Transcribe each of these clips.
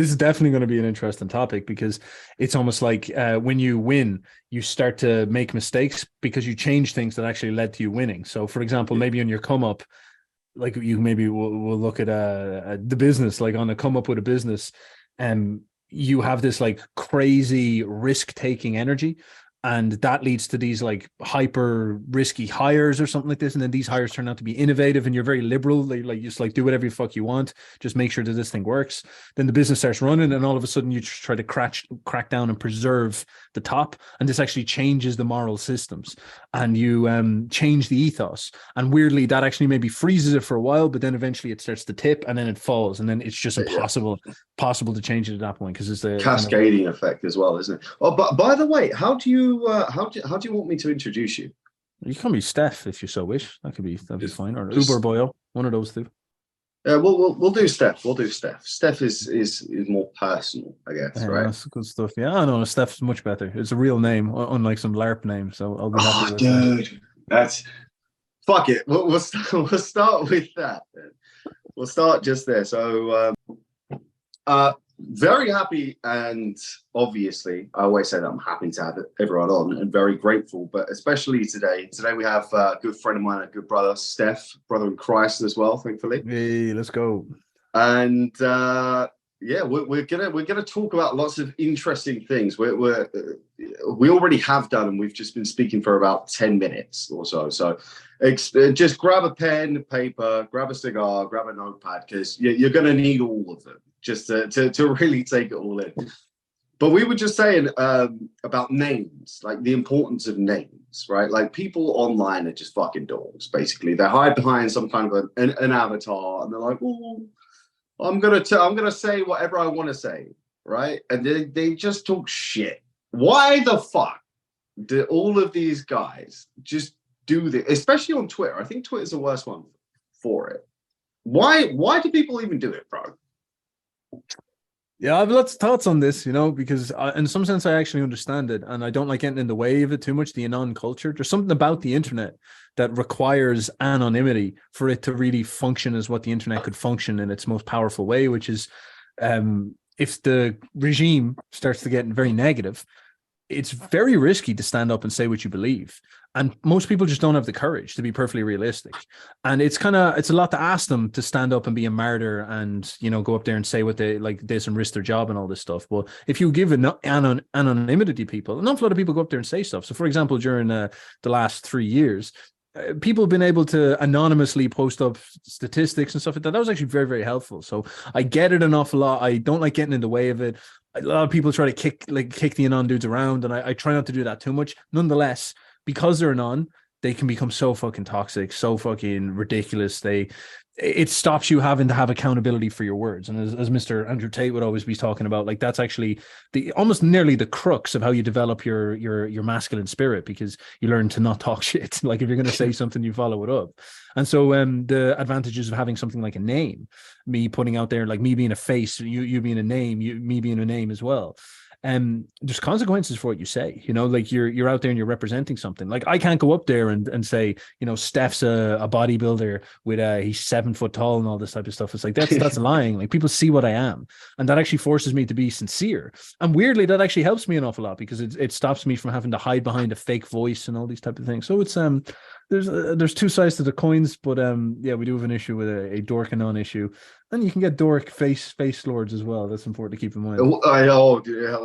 This is definitely going to be an interesting topic because it's almost like when you win, you start to make mistakes because you change things that actually led to you winning. So, for example, Yeah, maybe on your come up, like you maybe will look at the business, like on a come up with a business, and you have this like crazy risk taking energy. And that leads to these like hyper risky hires or something like this. And then these hires turn out to be innovative and you're very liberal. Like just like do whatever the fuck you want. Just make sure that this thing works. Then the business starts running and all of a sudden you try to crack down and preserve the top. And this actually changes the moral systems and you change the ethos. And weirdly, that actually maybe freezes it for a while, but then eventually it starts to tip and then it falls. And then it's just yeah. impossible to change it at that point because it's the kind of Cascading effect as well, isn't it? Oh, but by the way, how do you want me to introduce you? you can be Steph if you so wish. That'd be Just fine. Or Uber just Boyo, one of those two. we'll do Steph. We'll do Steph. Steph is more personal, I guess, Yeah, right? that's good stuff. Yeah, I know Steph's much better. It's a real name, unlike some LARP name. So I'll be happy Oh, with that. dude, that's fuck it. We'll start with that. Then. We'll start just there. So, very happy, and obviously, I always say that I'm happy to have everyone on, and very grateful. But especially today. Today we have a good friend of mine, a good brother, Steph, brother in Christ as well, thankfully. Hey, let's go. And yeah, we're gonna talk about lots of interesting things. We already have done, and we've just been speaking for about 10 minutes or so. So just grab a pen, paper, grab a cigar, grab a notepad, because you're gonna need all of them just to really take it all in. But we were just saying about names, like the importance of names, right? Like people online are just fucking dogs, basically. They hide behind some kind of an avatar, and they're like, "Oh, I'm gonna say whatever I want to say, right?" And they just talk shit. Why the fuck do all of these guys just do this, especially on Twitter? I think Twitter's the worst one for it. Why do people even do it, bro? Yeah, I have lots of thoughts on this, because in some sense I actually understand it, and I don't like getting in the way of it too much. The anon culture. There's something about the internet that requires anonymity for it to really function as what the internet could function in its most powerful way, which is, if the regime starts to get very negative, it's very risky to stand up and say what you believe. And most people just don't have the courage, to be perfectly realistic. And it's a lot to ask them to stand up and be a martyr and, go up there and say what they like this and risk their job and all this stuff. But if you give anonymity to people, an awful lot of people go up there and say stuff. So for example, during the last 3 years, people have been able to anonymously post up statistics and stuff like that. That was actually very, very helpful. So I get it an awful lot. I don't like getting in the way of it. A lot of people try to kick the anon dudes around, and I try not to do that too much. Nonetheless, because they're anon, they can become so fucking toxic, so fucking ridiculous. It stops you having to have accountability for your words. And as Mr. Andrew Tate would always be talking about, like that's actually the almost nearly the crux of how you develop your masculine spirit, because you learn to not talk shit. Like if you're going to say something, you follow it up. And so the advantages of having something like a name, me putting out there, like me being a face, you being a name, me being a name as well. There's consequences for what you say, like you're out there and you're representing something. Like I can't go up there and say, Steph's a bodybuilder with he's 7 foot tall and all this type of stuff. It's like that's lying. Like people see what I am, and that actually forces me to be sincere. And weirdly, that actually helps me an awful lot because it stops me from having to hide behind a fake voice and all these type of things. So it's there's two sides to the coins, but yeah, we do have an issue with a dork and non-issue, and you can get dork face lords as well. That's important to keep in mind. I know, yeah,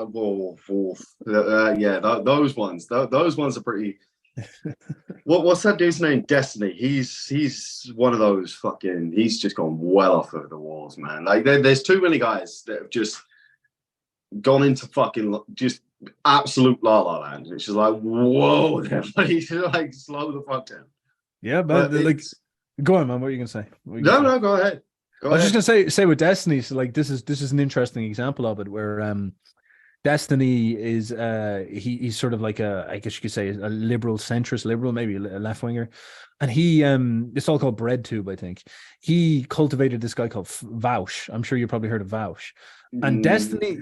yeah, those ones, those ones are pretty. What's that dude's name? Destiny. He's one of those fucking. He's just gone well off of the walls, man. Like there's too many guys that have just gone into fucking just absolute la la land. It's just like whoa, everybody like slow the fuck down. Yeah, but But like, it's go on, man. What are you gonna say? no, go ahead, I go was just ahead. gonna say with Destiny. So like, this is an interesting example of it, where Destiny is he's sort of like I guess you could say a liberal centrist liberal, maybe a left winger, and he it's all called BreadTube, I think. He cultivated this guy called Vaush. I'm sure you probably heard of Vaush. And Mm, Destiny,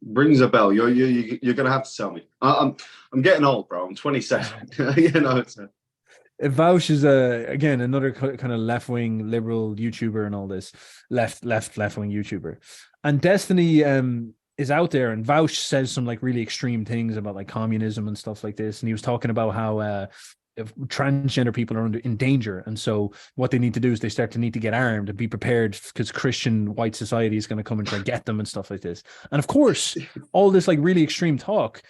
rings a bell. You're gonna have to tell me. I'm getting old, bro. I'm 27. It's Vaush is again another kind of left wing liberal YouTuber and all this left wing YouTuber, And Destiny is out there, and Vouch says some like really extreme things about like communism and stuff like this. And he was talking about how if transgender people are in danger, and so what they need to do is they start to need to get armed and be prepared because Christian white society is going to come and try to get them and stuff like this. And of course, all this like really extreme talk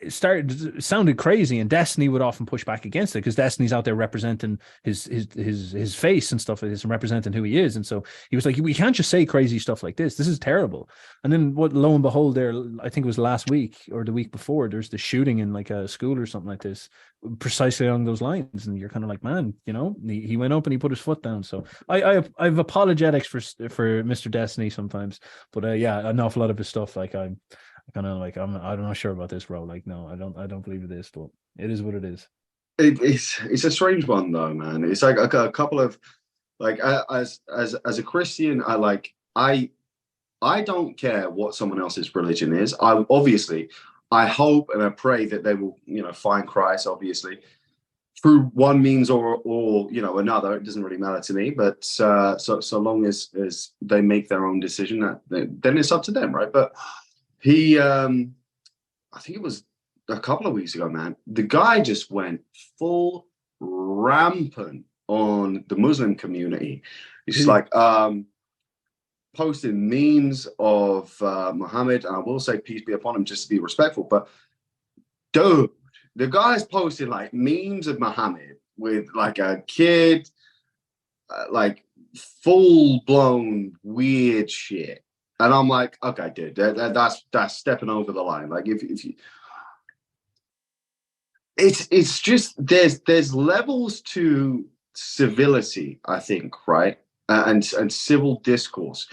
sounded crazy, and Destiny would often push back against it because Destiny's out there representing his face and stuff like this and representing who he is. And so he was like, we can't just say crazy stuff like this. This is terrible. And then what, lo and behold, there, I think it was last week or the week before, there's the shooting in like a school or something like this, precisely along those lines. And you're kind of like, man, you know, he went up and he put his foot down. So I've apologetics for Mr. Destiny sometimes, but yeah, an awful lot of his stuff, like I'm kind of like, I'm not sure about this, bro. Like, no, I don't believe this, but it is what it is. It's a strange one though, man. It's like a couple of like, as a Christian, I don't care what someone else's religion is. I hope and I pray that they will, you know, find Christ, obviously, through one means or you know, another. It doesn't really matter to me, but so long as they make their own decision, then it's up to them, right? But he, I think it was a couple of weeks ago, man, the guy just went full rampant on the Muslim community. He's like posting memes of Muhammad, and I will say peace be upon him just to be respectful, but dude, the guy's posting like memes of Muhammad with like a kid, like full-blown weird shit. And I'm like, okay, dude, that's stepping over the line. Like, if you, it's just there's levels to civility, I think, right, and civil discourse.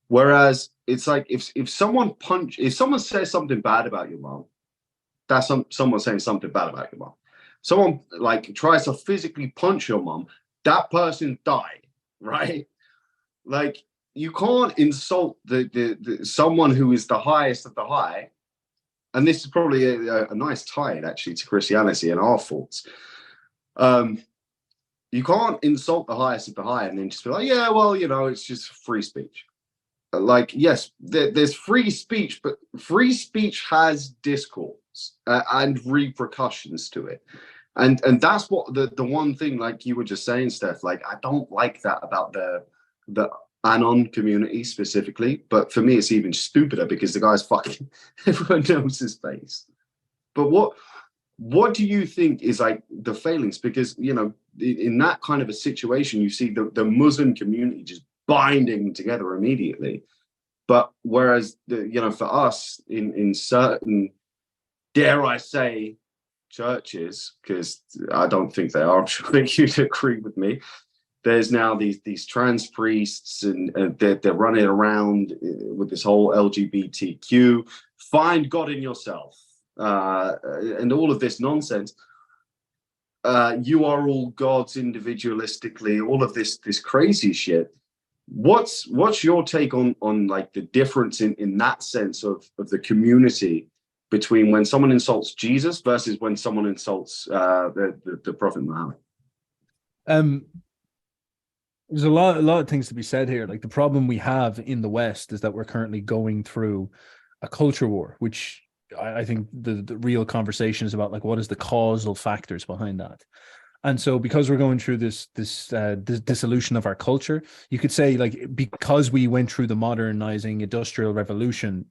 Whereas it's like if someone says something bad about your mom, that's someone saying something bad about your mom. Someone like tries to physically punch your mom, that person died, right? Like, you can't insult the someone who is the highest of the high, and this is probably a nice tie actually to Christianity and our thoughts. You can't insult the highest of the high and then just be like, yeah, well, you know, it's just free speech. Like, yes, there's free speech, but free speech has discourse and repercussions to it. And that's what the one thing, like you were just saying, Steph, like, I don't like that about the Anon community specifically, but for me it's even stupider because the guy's fucking everyone knows his face. But what do you think is like the failings? Because, you know, in that kind of a situation, you see the Muslim community just binding together immediately. But whereas you know, for us in certain, dare I say, churches, because I don't think they are, I'm sure that you'd agree with me, there's now these trans priests, and they're running around with this whole LGBTQ, find God in yourself, and all of this nonsense. You are all gods individualistically, all of this crazy shit. What's your take on like the difference in that sense of the community between when someone insults Jesus versus when someone insults the Prophet Muhammad? There's a lot of things to be said here. Like, the problem we have in the West is that we're currently going through a culture war, which I think the real conversation is about, like, what is the causal factors behind that. And so because we're going through this dissolution of our culture, you could say, like, because we went through the modernizing industrial revolution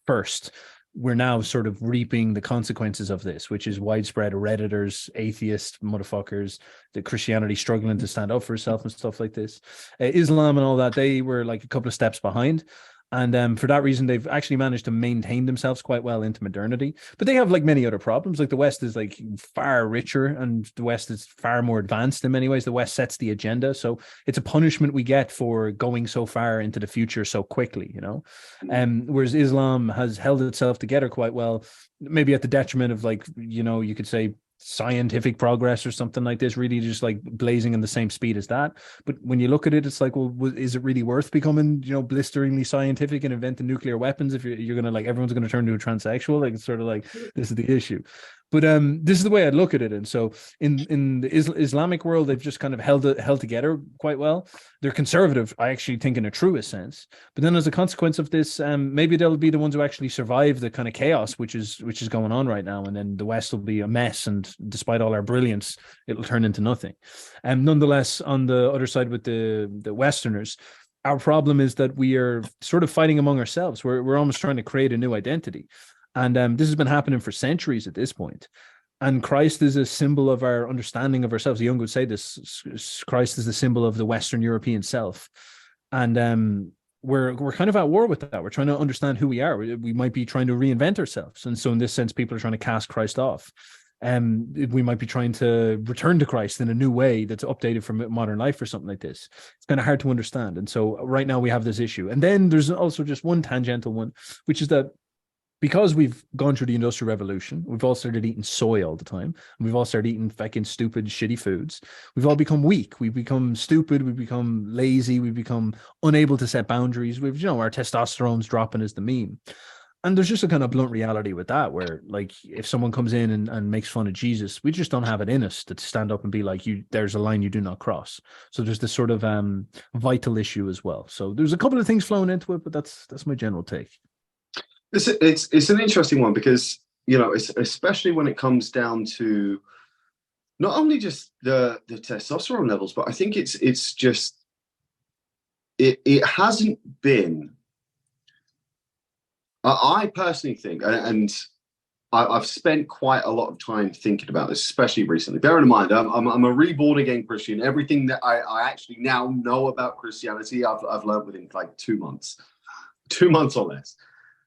first, we're now sort of reaping the consequences of this, which is widespread Redditors, atheist motherfuckers, the Christianity struggling to stand up for itself and stuff like this. Islam and all that, they were like a couple of steps behind. And for that reason, they've actually managed to maintain themselves quite well into modernity. But they have like many other problems. Like, the West is like far richer, and the West is far more advanced in many ways. The West sets the agenda. So it's a punishment we get for going so far into the future so quickly, you know? Whereas Islam has held itself together quite well, maybe at the detriment of, like, you know, you could say scientific progress or something like this, really just like blazing in the same speed as that. But when you look at it, it's like, well, is it really worth becoming, you know, blisteringly scientific and inventing nuclear weapons if you're gonna, like, everyone's gonna turn to a transsexual? Like, it's sort of like, this is the issue. But this is the way I'd look at it. And so in the Islamic world, they've just kind of held together quite well. They're conservative, I actually think, in a truest sense. But then as a consequence of this, maybe they'll be the ones who actually survive the kind of chaos which is going on right now. And then the West will be a mess. And despite all our brilliance, it'll turn into nothing. And nonetheless, on the other side with the Westerners, our problem is that we are sort of fighting among ourselves. We're almost trying to create a new identity. And this has been happening for centuries at this point. And Christ is a symbol of our understanding of ourselves. Jung would say this: Christ is the symbol of the Western European self. And we're kind of at war with that. We're trying to understand who we are. We might be trying to reinvent ourselves. And so in this sense, people are trying to cast Christ off. We might be trying to return to Christ in a new way that's updated from modern life or something like this. It's kind of hard to understand. And so right now we have this issue. And then there's also just one tangential one, which is that because we've gone through the Industrial Revolution, we've all started eating soy all the time. And we've all started eating fucking stupid, shitty foods. We've all become weak. We've become stupid. We've become lazy. We've become unable to set boundaries. Our testosterone's dropping as the meme. And there's just a kind of blunt reality with that, where like if someone comes in and makes fun of Jesus, we just don't have it in us to stand up and be like, there's a line you do not cross. So there's this sort of vital issue as well. So there's a couple of things flowing into it, but that's my general take. It's an interesting one because, it's especially when it comes down to not only just the testosterone levels, but I think it's just it hasn't been. I personally think, and I've spent quite a lot of time thinking about this, especially recently. Bear in mind, I'm a reborn again Christian. Everything that I actually now know about Christianity, I've learned within like 2 months or less.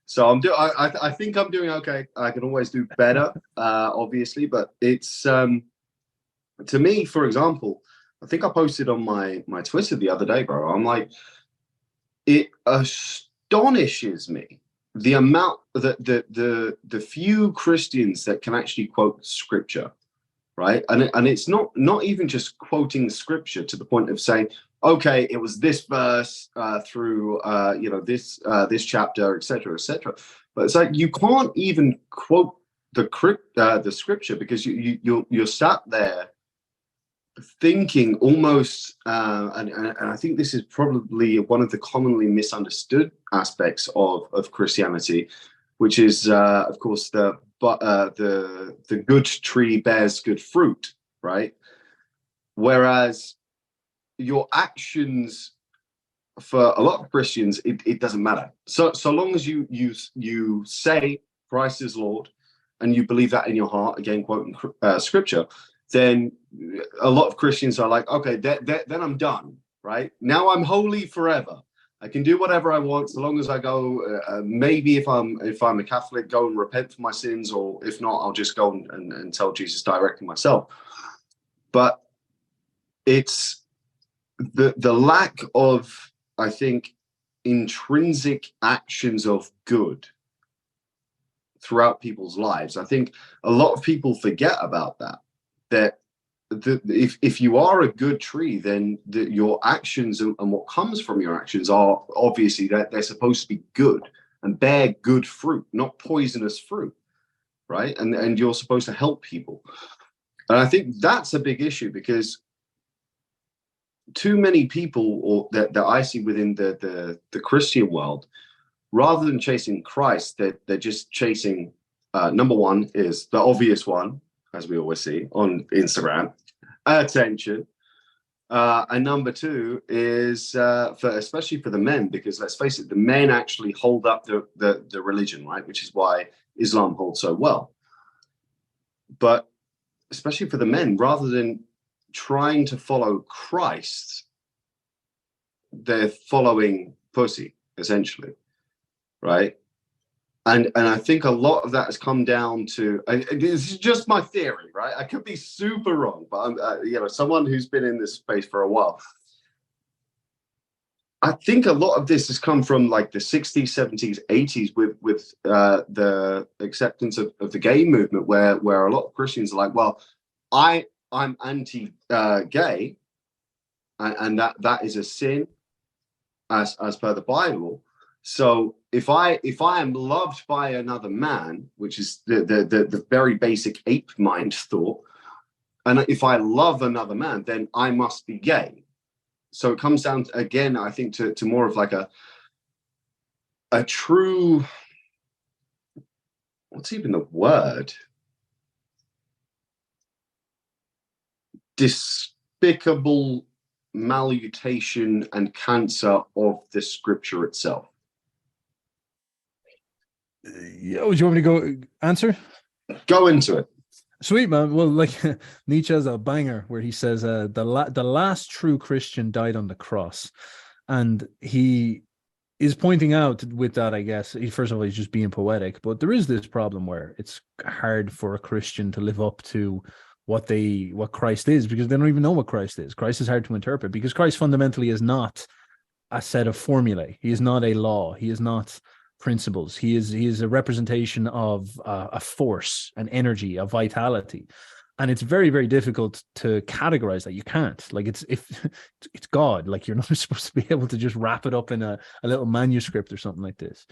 So I think I'm doing okay. I can always do better, obviously, but it's to me, for example, I think I posted on my Twitter the other day, bro. I'm like, it astonishes me the amount that the few Christians that can actually quote scripture, right? And it's not even just quoting scripture to the point of saying, okay, it was this verse through this chapter, etc., etc. But it's like you can't even quote the scripture because you're sat there thinking almost, and I think this is probably one of the commonly misunderstood aspects of Christianity, which is, of course, the good tree bears good fruit, right? Whereas your actions, for a lot of Christians, it doesn't matter. So long as you say Christ is Lord, and you believe that in your heart, again quoting scripture, then a lot of Christians are like, okay, then I'm done, right? Now I'm holy forever. I can do whatever I want so long as I go. Maybe if I'm a Catholic, go and repent for my sins, or if not, I'll just go and tell Jesus directly myself. But it's the lack of, I think, intrinsic actions of good throughout people's lives. I think a lot of people forget about that. That if you are a good tree, then your actions and what comes from your actions are obviously that they're supposed to be good and bear good fruit, not poisonous fruit, right? And you're supposed to help people. And I think that's a big issue because too many people that I see within the Christian world, rather than chasing Christ, they're just chasing, number one is the obvious one, as we always see on Instagram, attention. And number two is especially for the men, because let's face it, the men actually hold up the religion, right? Which is why Islam holds so well. But especially for the men, rather than trying to follow Christ, they're following pussy, essentially, right? And I think a lot of that has come down to, this is just my theory, right? I could be super wrong, but I'm, someone who's been in this space for a while. I think a lot of this has come from like the 60s, 70s, 80s with the acceptance of the gay movement, where a lot of Christians are like, well, I'm anti-gay, and that is a sin as per the Bible. So if I am loved by another man, which is the very basic ape mind thought, and if I love another man, then I must be gay. So it comes down to, again, I think to more of like a true, what's even the word? Despicable malmutation and cancer of the scripture itself. Yeah, would you want me to go answer? Go into it. Sweet, man. Well, like Nietzsche has a banger where he says, the last true Christian died on the cross. And he is pointing out with that, I guess, first of all, he's just being poetic, but there is this problem where it's hard for a Christian to live up to what Christ is, because they don't even know what Christ is. Christ is hard to interpret because Christ fundamentally is not a set of formulae. He is not a law. He is not principles. He is a representation of a force, an energy, a vitality, and it's very, very difficult to categorize that. You can't, like, it's God. Like, you're not supposed to be able to just wrap it up in a little manuscript or something like this.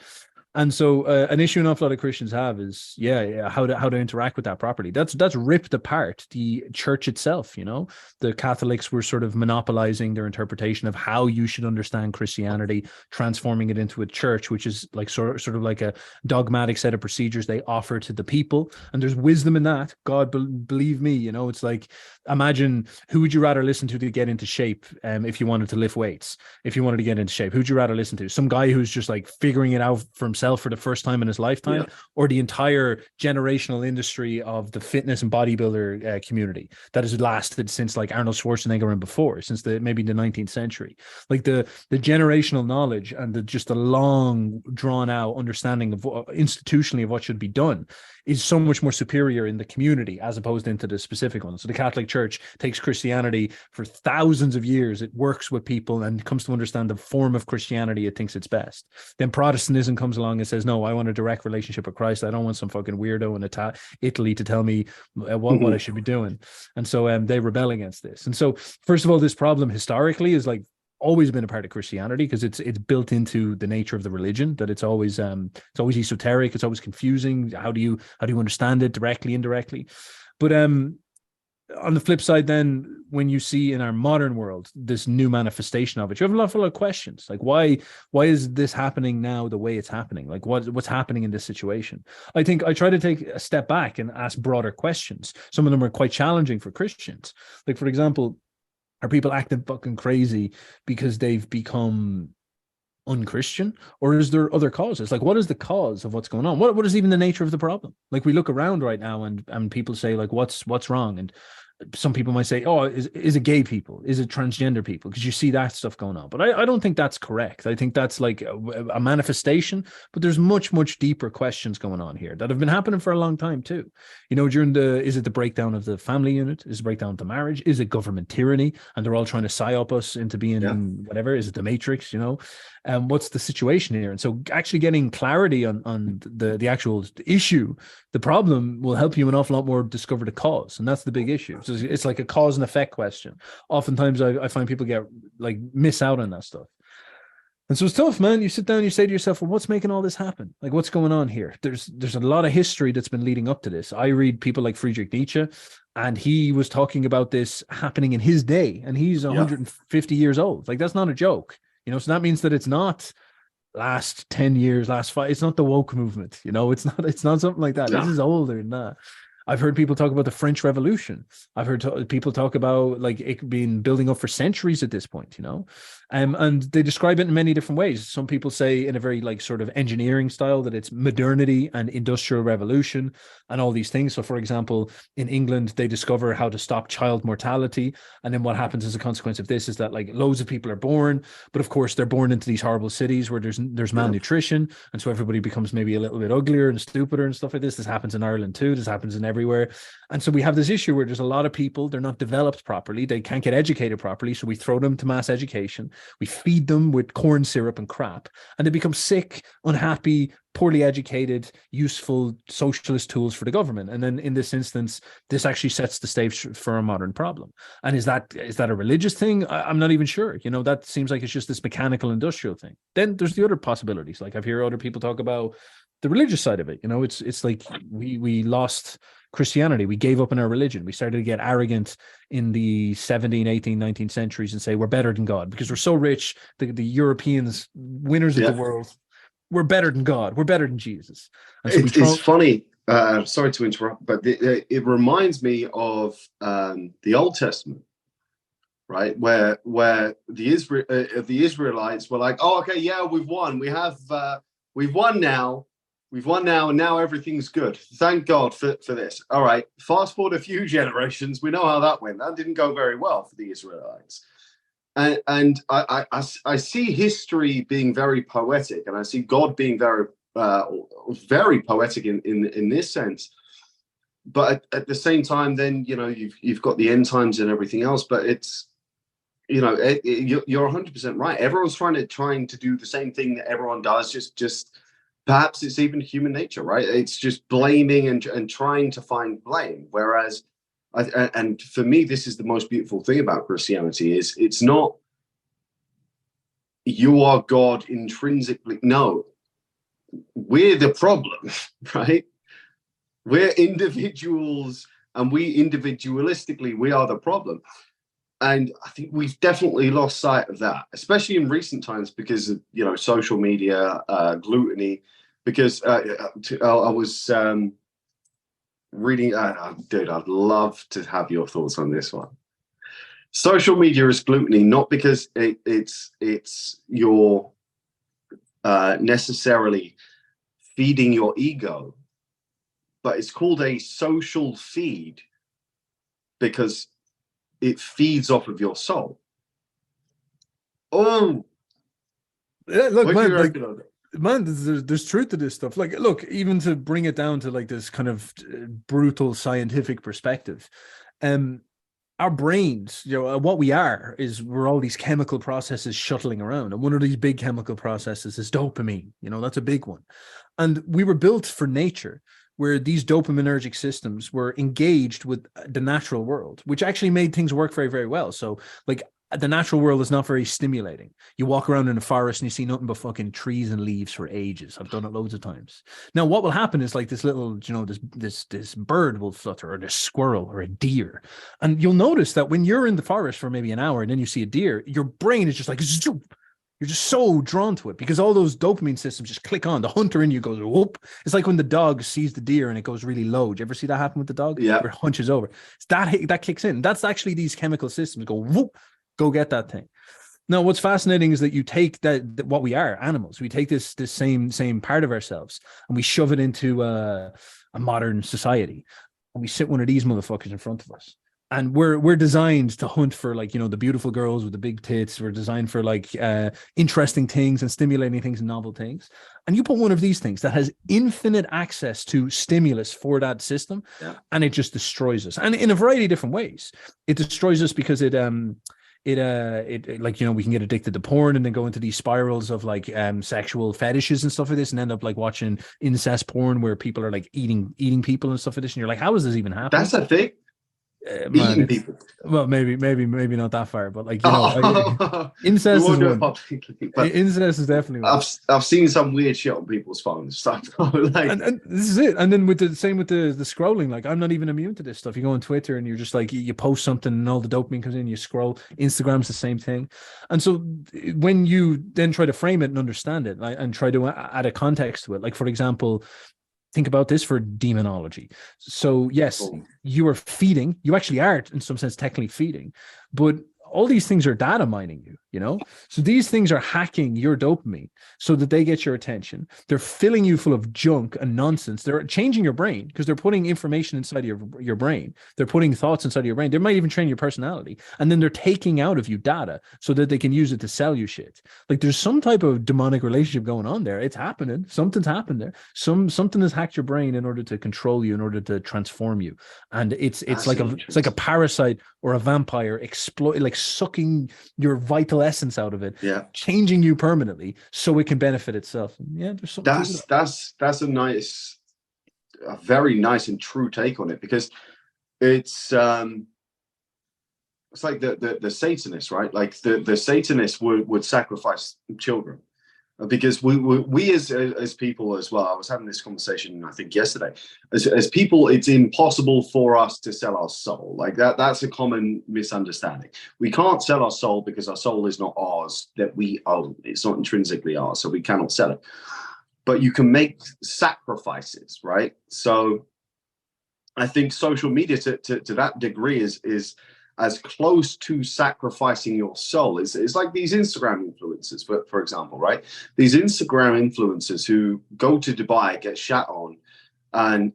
And so an issue an awful lot of Christians have is, how to interact with that properly. That's ripped apart the church itself. You know, the Catholics were sort of monopolizing their interpretation of how you should understand Christianity, transforming it into a church, which is like sort of like a dogmatic set of procedures they offer to the people. And there's wisdom in that. God, believe me, you know, it's like, imagine, who would you rather listen to get into shape? If you wanted to lift weights, if you wanted to get into shape, who'd you rather listen to? Some guy who's just like figuring it out for himself for the first time in his lifetime, or the entire generational industry of the fitness and bodybuilder community that has lasted since like Arnold Schwarzenegger and before, since maybe the 19th century. Like the generational knowledge and the long drawn out understanding of institutionally of what should be done is so much more superior in the community as opposed into the specific one. So the Catholic Church takes Christianity for thousands of years. It works with people and comes to understand the form of Christianity it thinks it's best. Then Protestantism comes along and says, no, I want a direct relationship with Christ. I don't want some fucking weirdo in Italy to tell me what I should be doing. And so they rebel against this. And so, first of all, this problem historically is like always been a part of Christianity because it's built into the nature of the religion, that it's always esoteric, it's always confusing. How do you understand it directly, indirectly? But on the flip side, then, when you see in our modern world this new manifestation of it, you have a lot of questions. Like, why is this happening now the way it's happening? Like, what's happening in this situation? I think I try to take a step back and ask broader questions. Some of them are quite challenging for Christians. Like, for example, are people acting fucking crazy because they've become unchristian, or is there other causes? Like, what is the cause of what's going on? What is even the nature of the problem? Like, we look around right now and people say, like, what's wrong? And some people might say, oh, is it gay people? Is it transgender people? Because you see that stuff going on. But I don't think that's correct. I think that's like a manifestation, but there's much, much deeper questions going on here that have been happening for a long time too. You know, is it the breakdown of the family unit? Is it breakdown of the marriage? Is it government tyranny? And they're all trying to psyop us into being whatever. Is it the Matrix, you know? What's the situation here? And so actually getting clarity on the actual issue, the problem, will help you an awful lot more discover the cause. And that's the big issue. So it's like a cause and effect question. Oftentimes I find people miss out on that stuff. And so it's tough, man. You sit down, you say to yourself, well, what's making all this happen? Like, what's going on here? There's a lot of history that's been leading up to this. I read people like Friedrich Nietzsche, and he was talking about this happening in his day, and he's 150 years old. Like, that's not a joke. You know, so that means that it's not last 10 years, last 5. It's not the woke movement. You know, it's not something like that. This is older than that. I've heard people talk about the French Revolution. I've heard people talk about like it being building up for centuries at this point, you know, and they describe it in many different ways. Some people say in a very like sort of engineering style that it's modernity and industrial revolution and all these things. So, for example, in England, they discover how to stop child mortality. And then what happens as a consequence of this is that like loads of people are born, but of course they're born into these horrible cities where there's malnutrition. And so everybody becomes maybe a little bit uglier and stupider and stuff like this. This happens in Ireland too. This happens in every everywhere. And so we have this issue where there's a lot of people, they're not developed properly. They can't get educated properly. So we throw them to mass education. We feed them with corn syrup and crap, and they become sick, unhappy, poorly educated, useful socialist tools for the government. And then in this instance, this actually sets the stage for a modern problem. And is that a religious thing? I'm not even sure. You know, that seems like it's just this mechanical industrial thing. Then there's the other possibilities. Like I've heard other people talk about the religious side of it. You know, it's like we lost Christianity. We gave up on our religion. We started to get arrogant in the 17th, 18th, 19th centuries and say we're better than God because we're so rich. The Europeans, winners of the world, we're better than God. We're better than Jesus. And so it's funny. Sorry to interrupt, but it reminds me of the Old Testament, right? Where the Israelites were like, "Oh, okay, yeah, we've won. We've won now. We've won now, and now everything's good. Thank God for this." All right. Fast forward a few generations, we know how that went. That didn't go very well for the Israelites. And I see history being very poetic, and I see God being very very poetic in this sense. But at the same time, then you've got the end times and everything else. But it's you're 100% right. Everyone's trying to do the same thing that everyone does. Just perhaps it's even human nature, right? It's just blaming and trying to find blame. Whereas, and for me, this is the most beautiful thing about Christianity is it's not you are God intrinsically. No, we're the problem, right? We're individuals, and we individualistically, we are the problem. And I think we've definitely lost sight of that, especially in recent times because of social media, gluttony. Because I was reading, dude, I'd love to have your thoughts on this one. Social media is gluttony, not because it's your necessarily feeding your ego, but it's called a social feed because it feeds off of your soul. Oh, yeah, look, man, there's truth to this stuff. Like, look, even to bring it down to like this kind of brutal scientific perspective, our brains, what we are is we're all these chemical processes shuttling around, and one of these big chemical processes is dopamine. That's a big one, and we were built for nature, where these dopaminergic systems were engaged with the natural world, which actually made things work very, very well. So, like, the natural world is not very stimulating. You walk around in a forest and you see nothing but fucking trees and leaves for ages. I've done it loads of times. Now, what will happen is like this little, this bird will flutter, or this squirrel or a deer. And you'll notice that when you're in the forest for maybe an hour and then you see a deer, your brain is just like, zoop. You're just so drawn to it because all those dopamine systems just click on. The hunter in you goes, whoop. It's like when the dog sees the deer and it goes really low. Do you ever see that happen with the dog? Yeah. Where it hunches over. It's that kicks in. That's actually these chemical systems go, whoop. Go get that thing. Now, what's fascinating is that you take that what we are, animals. We take this same part of ourselves and we shove it into a modern society, and we sit one of these motherfuckers in front of us. And we're designed to hunt for the beautiful girls with the big tits. We're designed for interesting things and stimulating things and novel things. And you put one of these things that has infinite access to stimulus for that system, and it just destroys us. And in a variety of different ways, it destroys us because it we can get addicted to porn and then go into these spirals of sexual fetishes and stuff like this, and end up watching incest porn where people are eating people and stuff like this, and you're like, how is this even happening? That's a thing. Eating people. Well, maybe not that far, but incest is one. Incest is definitely one. I've seen some weird shit on people's phones. Stuff and this is it. And then with the scrolling, I'm not even immune to this stuff. You go on Twitter and you're just you post something and all the dopamine comes in. You scroll. Instagram's the same thing. And so when you then try to frame it and understand it, and try to add a context to it, for example, think about this for demonology. So yes, you are feeding. You actually are, in some sense, technically feeding, but all these things are data mining you. So these things are hacking your dopamine so that they get your attention. They're filling you full of junk and nonsense. They're changing your brain because they're putting information inside your brain. They're putting thoughts inside of your brain. They might even train your personality. And then they're taking out of you data so that they can use it to sell you shit. Like there's some type of demonic relationship going on there. It's happening. Something's happened there. Something has hacked your brain in order to control you, in order to transform you. And it's like a parasite or a vampire like sucking your vital essence out of it, changing you permanently so it can benefit itself. Yeah, there's something. That's a very nice and true take on it, because it's like the Satanists, right? Like the Satanists would sacrifice children, because we as people as well. I was having this conversation, I think yesterday. As people, it's impossible for us to sell our soul. Like that's a common misunderstanding. We can't sell our soul because our soul is not ours, that we own. It's not intrinsically ours, so we cannot sell it. But you can make sacrifices, right? So I think social media to that degree is as close to sacrificing your soul. It's like these Instagram influencers, for example, right? These Instagram influencers who go to Dubai, get shat on, and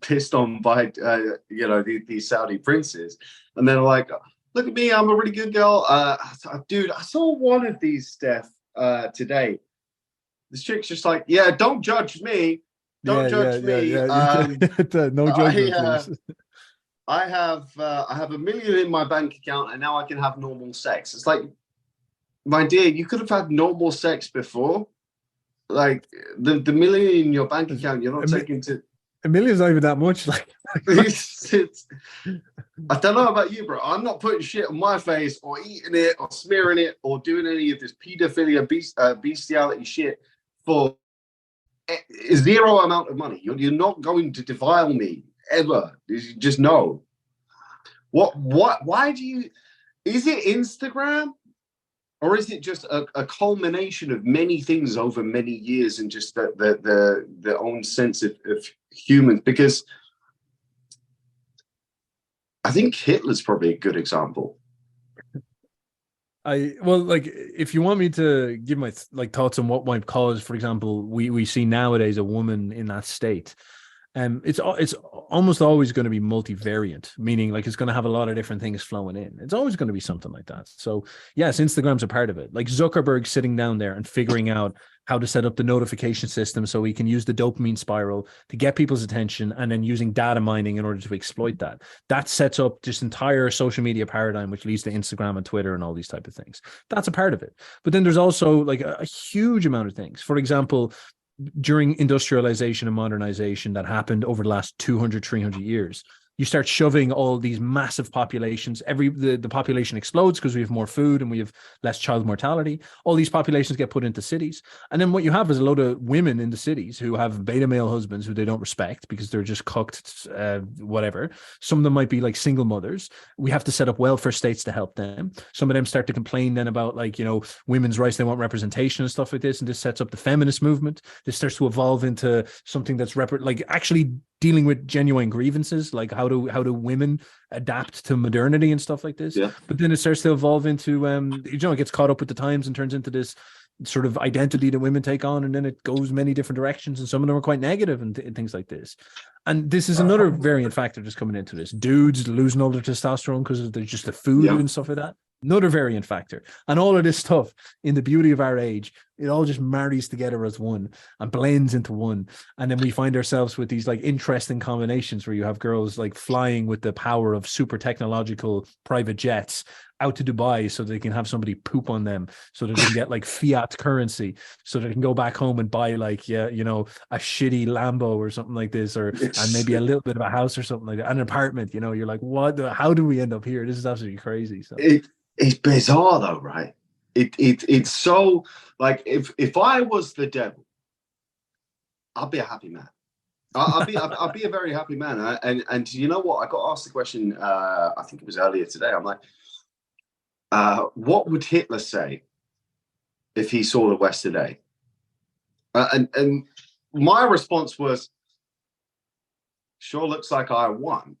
pissed on by these Saudi princes, and they're like, "Look at me, I'm a really good girl." Dude, I saw one of these, Steph, today. This chick's just like, "Yeah, don't judge me. Don't judge me." No judgment, please. I have $1 million in my bank account, and now I can have normal sex. It's like, my dear, you could have had normal sex before. Like the $1 million in your bank account, you're not taking to. $1 million's not even that much. Like it's, I don't know about you, bro. I'm not putting shit on my face or eating it or smearing it or doing any of this pedophilia, bestiality shit for zero amount of money. You're not going to defile me ever. You just know. Why do you? Is it Instagram, or is it just a culmination of many things over many years, and just the own sense of humans? Because I think Hitler's probably a good example. Like, if you want me to give my thoughts on what might cause, for example, we see nowadays a woman in that state. It's almost always going to be multivariant, meaning like it's going to have a lot of different things flowing in. It's always going to be something like that. So yes, Instagram's a part of it. Like Zuckerberg sitting down there and figuring out how to set up the notification system so he can use the dopamine spiral to get people's attention, and then using data mining in order to exploit that. That sets up this entire social media paradigm, which leads to Instagram and Twitter and all these type of things. That's a part of it. But then there's also like a huge amount of things. For example, during industrialization and modernization that happened over the last 200, 300 years, you start shoving all these massive populations. The population explodes because we have more food and we have less child mortality. All these populations get put into cities. And then what you have is a load of women in the cities who have beta male husbands who they don't respect because they're just cooked, whatever. Some of them might be like single mothers. We have to set up welfare states to help them. Some of them start to complain then about women's rights. They want representation and stuff like this. And this sets up the feminist movement. This starts to evolve into something that's actually dealing with genuine grievances, like how do women adapt to modernity and stuff like this. Yeah. But then it starts to evolve into it gets caught up with the times and turns into this sort of identity that women take on, and then it goes many different directions, and some of them are quite negative and things like this. And this is another variant factor just coming into this. Dudes losing all their testosterone because there's just the food and stuff like that. Another variant factor. And all of this stuff, in the beauty of our age, it all just marries together as one and blends into one. And then we find ourselves with these like interesting combinations where you have girls like flying with the power of super technological private jets out to Dubai so they can have somebody poop on them, so that they can get like fiat currency, so they can go back home and buy like, a shitty Lambo or something like this, and maybe a little bit of a house or something like that, an apartment. You're like, how do we end up here? This is absolutely crazy. So it's bizarre though, right? It's so like, if I was the devil, I'd be a happy man. I'd be a very happy man. And you know what? I got asked the question. I think it was earlier today. I'm like, what would Hitler say if he saw the West today? And my response was, sure looks like I won.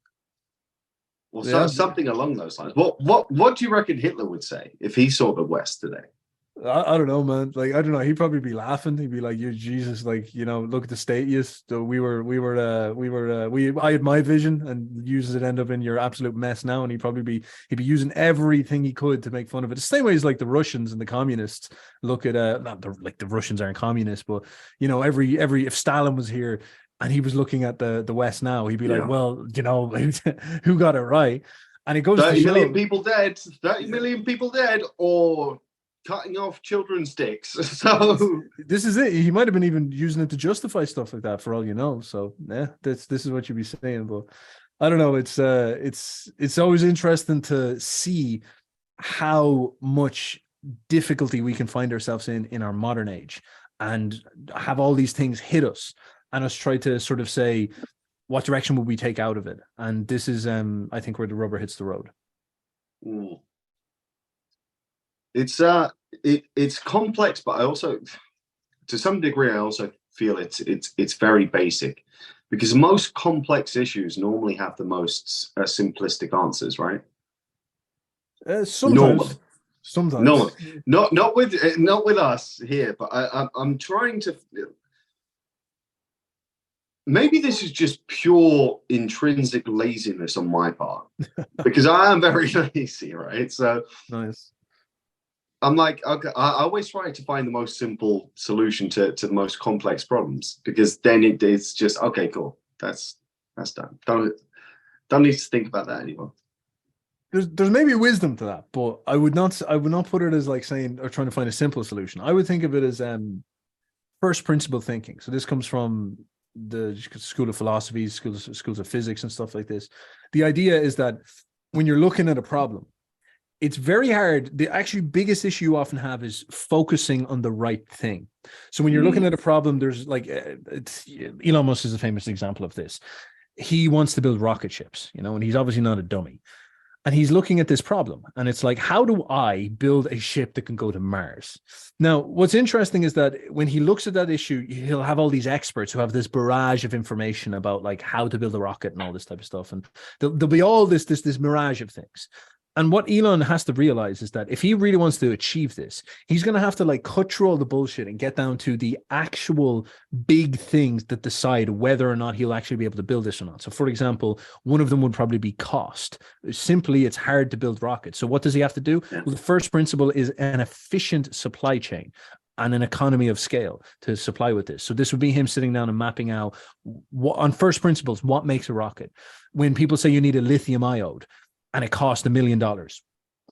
or Yeah, something along those lines. What do you reckon Hitler would say if he saw the West today? I don't know, man. Like, I don't know. He'd probably be laughing. He'd be like, "You Jesus, like, look at the state you. So I had my vision, and users it end up in your absolute mess now." And he'd be using everything he could to make fun of it. The same way as like the Russians and the communists look at not the Russians aren't communists, but every if Stalin was here and he was looking at the West now, he'd be like, Yeah. "Well, who got it right?" And it goes to 30 million show. people dead, 30 million people dead, or cutting off children's dicks. So This is it. He might have been even using it to justify stuff like that, for all you know. So yeah, this is what you'd be saying. But I don't know. It's always interesting to see how much difficulty we can find ourselves in our modern age, and have all these things hit us, and us try to sort of say, what direction will we take out of it? And this is I think where the rubber hits the road. mm, it's it's complex, but I also, to some degree, I also feel it's very basic, because most complex issues normally have the most simplistic answers, right? Sometimes, Normally, sometimes. normally, not with us here, but I'm trying to. Maybe this is just pure intrinsic laziness on my part, because I am very lazy, right? So Nice. I'm like, okay, I always try to find the most simple solution to the most complex problems, because then it's just okay, cool. That's done. Don't need to think about that anymore. There's maybe wisdom to that, but I would not put it as like saying or trying to find a simple solution. I would think of it as first principle thinking. So this comes from the school of philosophy, schools of physics and stuff like this. The idea is that when you're looking at a problem, it's very hard. The actually biggest issue you often have is focusing on the right thing. So when you're looking at a problem, there's like Elon Musk is a famous example of this. He wants to build rocket ships, and he's obviously not a dummy. And he's looking at this problem, and it's like, how do I build a ship that can go to Mars? Now, what's interesting is that when he looks at that issue, he'll have all these experts who have this barrage of information about like how to build a rocket and all this type of stuff, and there'll be all this mirage of things. And what Elon has to realize is that if he really wants to achieve this, he's going to have to like cut through all the bullshit and get down to the actual big things that decide whether or not he'll actually be able to build this or not. So, for example, one of them would probably be cost. Simply, it's hard to build rockets. So, what does he have to do? Yeah. Well, the first principle is an efficient supply chain and an economy of scale to supply with this. So this would be him sitting down and mapping out on first principles, what makes a rocket. When people say you need a lithium iode, and it cost $1 million.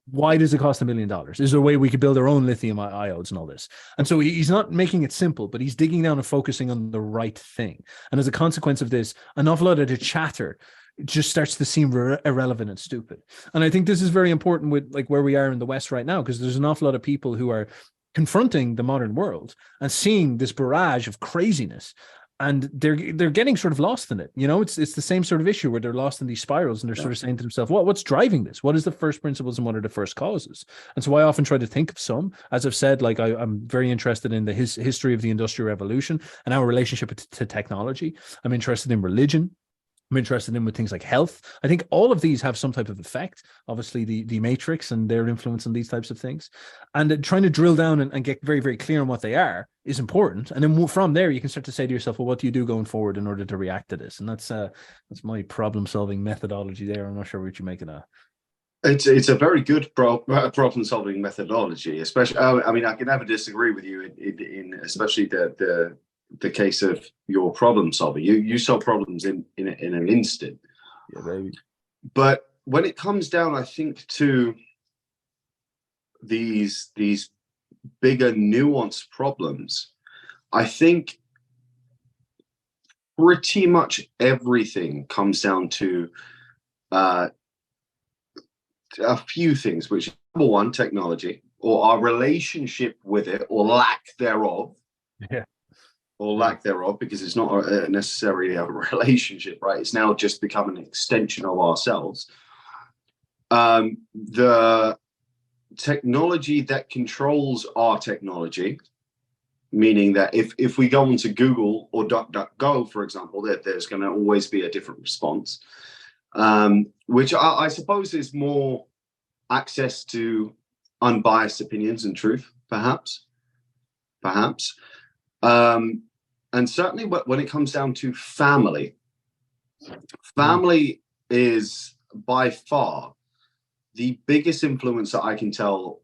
Why does it cost $1 million? Is there a way we could build our own lithium iodes and all this? And so he's not making it simple, but he's digging down and focusing on the right thing. And as a consequence of this, an awful lot of the chatter just starts to seem irrelevant and stupid. And I think this is very important with like where we are in the West right now, because there's an awful lot of people who are confronting the modern world and seeing this barrage of craziness, and they're getting sort of lost in it. It's the same sort of issue where they're lost in these spirals, and they're sort of saying to themselves, what's driving this? What is the first principles and what are the first causes? And so I often try to think of some. As I've said, like I'm very interested in the history of the Industrial Revolution and our relationship to technology. I'm interested in religion. I'm interested in with things like health. I think all of these have some type of effect. Obviously, the Matrix and their influence on these types of things, and trying to drill down and get very, very clear on what they are is important. And then from there, you can start to say to yourself, well, what do you do going forward in order to react to this? And that's my problem-solving methodology there. I'm not sure what you make of that. It's a very good problem-solving methodology, especially. I mean, I can never disagree with you in especially the case of your problem solving. You solve problems in an instant. Yeah, baby. But when it comes down, I think, to these bigger nuanced problems, I think pretty much everything comes down to a few things, which number one, technology, or our relationship with it, or lack thereof. Yeah. Or lack thereof, because it's not necessarily a relationship, right? It's now just become an extension of ourselves. The technology that controls our technology, meaning that if we go into Google or DuckDuckGo, for example, there's going to always be a different response. which I suppose is more access to unbiased opinions and truth, perhaps. And certainly when it comes down to family is by far the biggest influence that I can tell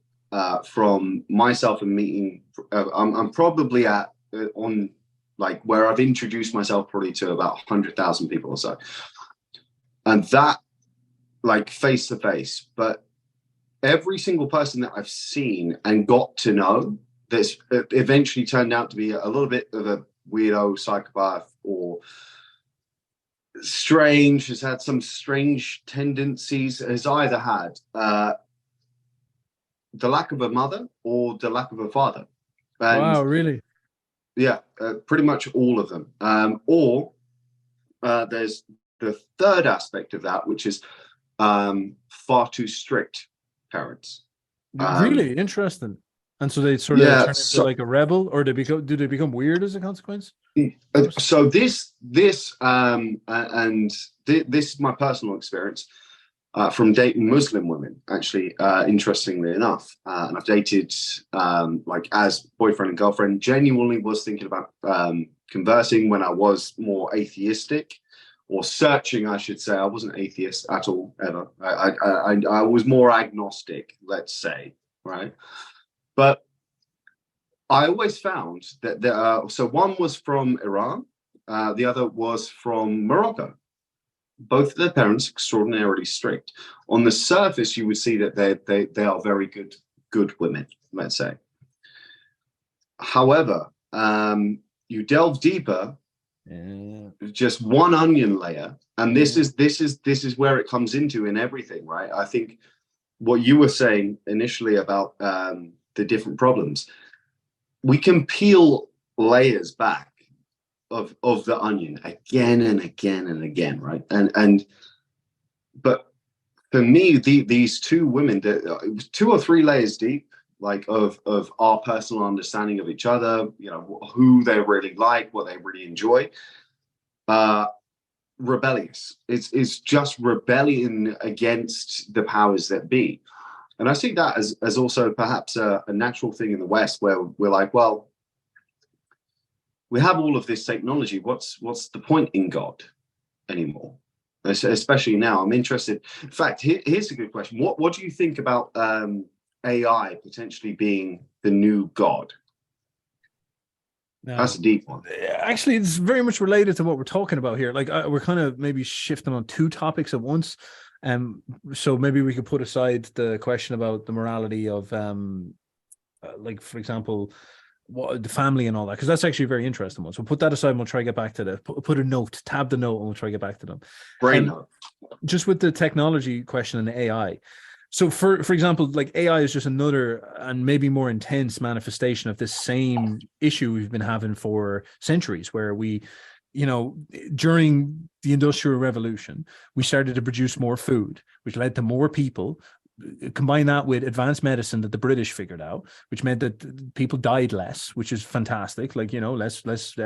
from myself and meeting. I'm probably on like where I've introduced myself probably to about 100,000 people or so, and that like face to face. But every single person that I've seen and got to know that's eventually turned out to be a little bit of a weirdo, psychopath, or strange, has had some strange tendencies, has either had the lack of a mother or the lack of a father. And wow, really? yeah, pretty much all of them. Or there's the third aspect of that, which is far too strict parents. Really interesting. And so they sort of turn into like a rebel, or do they become weird as a consequence? So this is my personal experience from dating Muslim women, actually, interestingly enough. And I've dated like as boyfriend and girlfriend, genuinely was thinking about conversing when I was more atheistic, or searching, I should say. I wasn't atheist at all, ever. I was more agnostic, let's say, right? But I always found that so one was from Iran, the other was from Morocco. Both of their parents extraordinarily strict. On the surface, you would see that they are very good women, let's say. However, you delve deeper, just one onion layer, and this is where it comes into in everything, right? I think what you were saying initially about the different problems, we can peel layers back of the onion again and again and again, right? But for me, these two women, it was 2 or 3 layers deep, like of our personal understanding of each other, you know, who they really like, what they really enjoy. Rebellious. It's just rebellion against the powers that be. And I see that as also perhaps a natural thing in the West, where we're like, well, we have all of this technology. What's the point in God anymore? Especially now, I'm interested. In fact, here's a good question. What do you think about AI potentially being the new God? No. That's a deep one. Actually, it's very much related to what we're talking about here. Like we're kind of maybe shifting on 2 topics at once. So maybe we could put aside the question about the morality of, like, for example, the family and all that, because that's actually a very interesting one. So put that aside and we'll try to get back to that. Put a note, tab the note, and we'll try to get back to them. Brain note. Just with the technology question and the AI. So for example, like AI is just another and maybe more intense manifestation of this same issue we've been having for centuries, where we, you know, during the Industrial Revolution, we started to produce more food, which led to more people. Combine that with advanced medicine that the British figured out, which meant that people died less, which is fantastic. Like, you know, less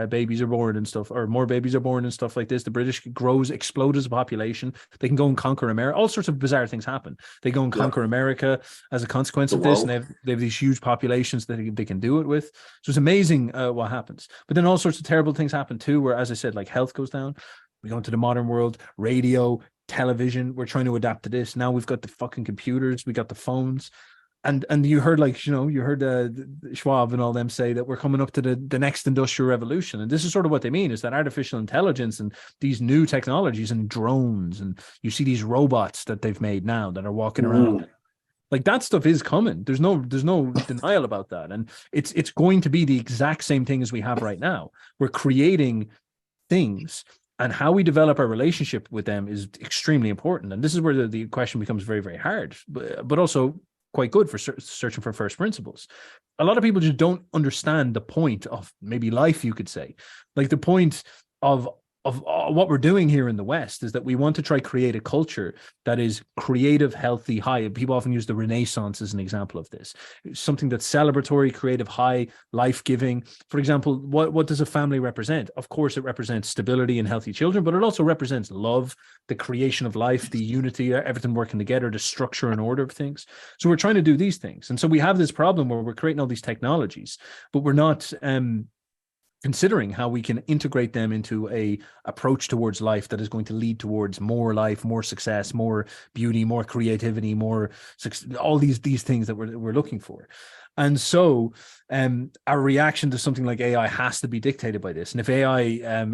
babies are born and stuff, or more babies are born and stuff like this. The British explode as a population. They can go and conquer America. All sorts of bizarre things happen. They go and conquer America as a consequence of this, and they have these huge populations that they can do it with. So it's amazing what happens. But then all sorts of terrible things happen too, where, as I said, like health goes down. We go into the modern world, radio, television, we're trying to adapt to this. Now we've got the fucking computers, we got the phones, and you heard, like, you know, you heard Schwab and all them say that we're coming up to the next industrial revolution, and this is sort of what they mean, is that artificial intelligence and these new technologies and drones, and you see these robots that they've made now that are walking around. Like, that stuff is coming. There's no denial about that, and it's going to be the exact same thing as we have right now. We're creating things, and how we develop our relationship with them is extremely important. And this is where the question becomes very, very hard, but also quite good for searching for first principles. A lot of people just don't understand the point of maybe life, you could say. Like the point of of what we're doing here in the West is that we want to try create a culture that is creative, healthy, high. People often use the Renaissance as an example of this. Something that's celebratory, creative, high, life-giving. For example, what does a family represent? Of course, it represents stability and healthy children, but it also represents love, the creation of life, the unity, everything working together, the structure and order of things. So we're trying to do these things. And so we have this problem where we're creating all these technologies, but we're not considering how we can integrate them into a approach towards life that is going to lead towards more life, more success, more beauty, more creativity, more all these things that we're looking for. And so our reaction to something like AI has to be dictated by this. And if AI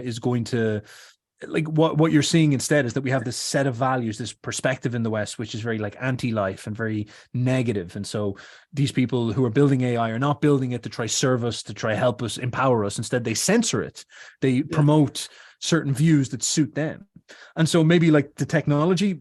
is going to, like, what you're seeing instead is that we have this set of values, this perspective in the West, which is very like anti-life and very negative. And so these people who are building AI are not building it to try serve us, to try help us, empower us. Instead, they censor it. They promote certain views that suit them. And so maybe like the technology,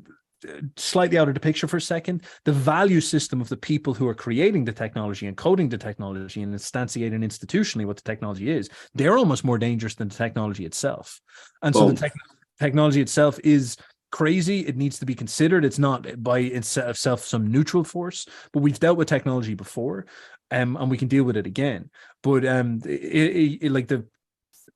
slightly out of the picture for a second, the value system of the people who are creating the technology and coding the technology and instantiating institutionally what the technology is, they're almost more dangerous than the technology itself. And so the technology itself is crazy. It needs to be considered. It's not by itself some neutral force, but we've dealt with technology before, and we can deal with it again. But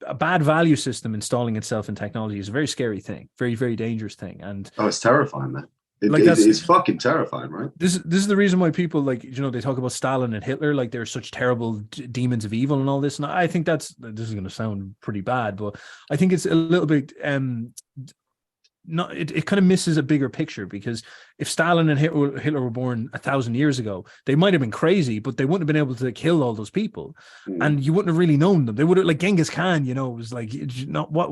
a bad value system installing itself in technology is a very scary thing, very, very dangerous thing. And it's terrifying, man. It's fucking terrifying, right? This is the reason why people, like, you know, they talk about Stalin and Hitler like they're such terrible demons of evil and all this. And I think this is going to sound pretty bad, but I think it's a little bit it kind of misses a bigger picture, because if Stalin and Hitler were born 1,000 years ago, they might have been crazy, but they wouldn't have been able to kill all those people, and you wouldn't have really known them. They would have, like Genghis Khan, you know, was like,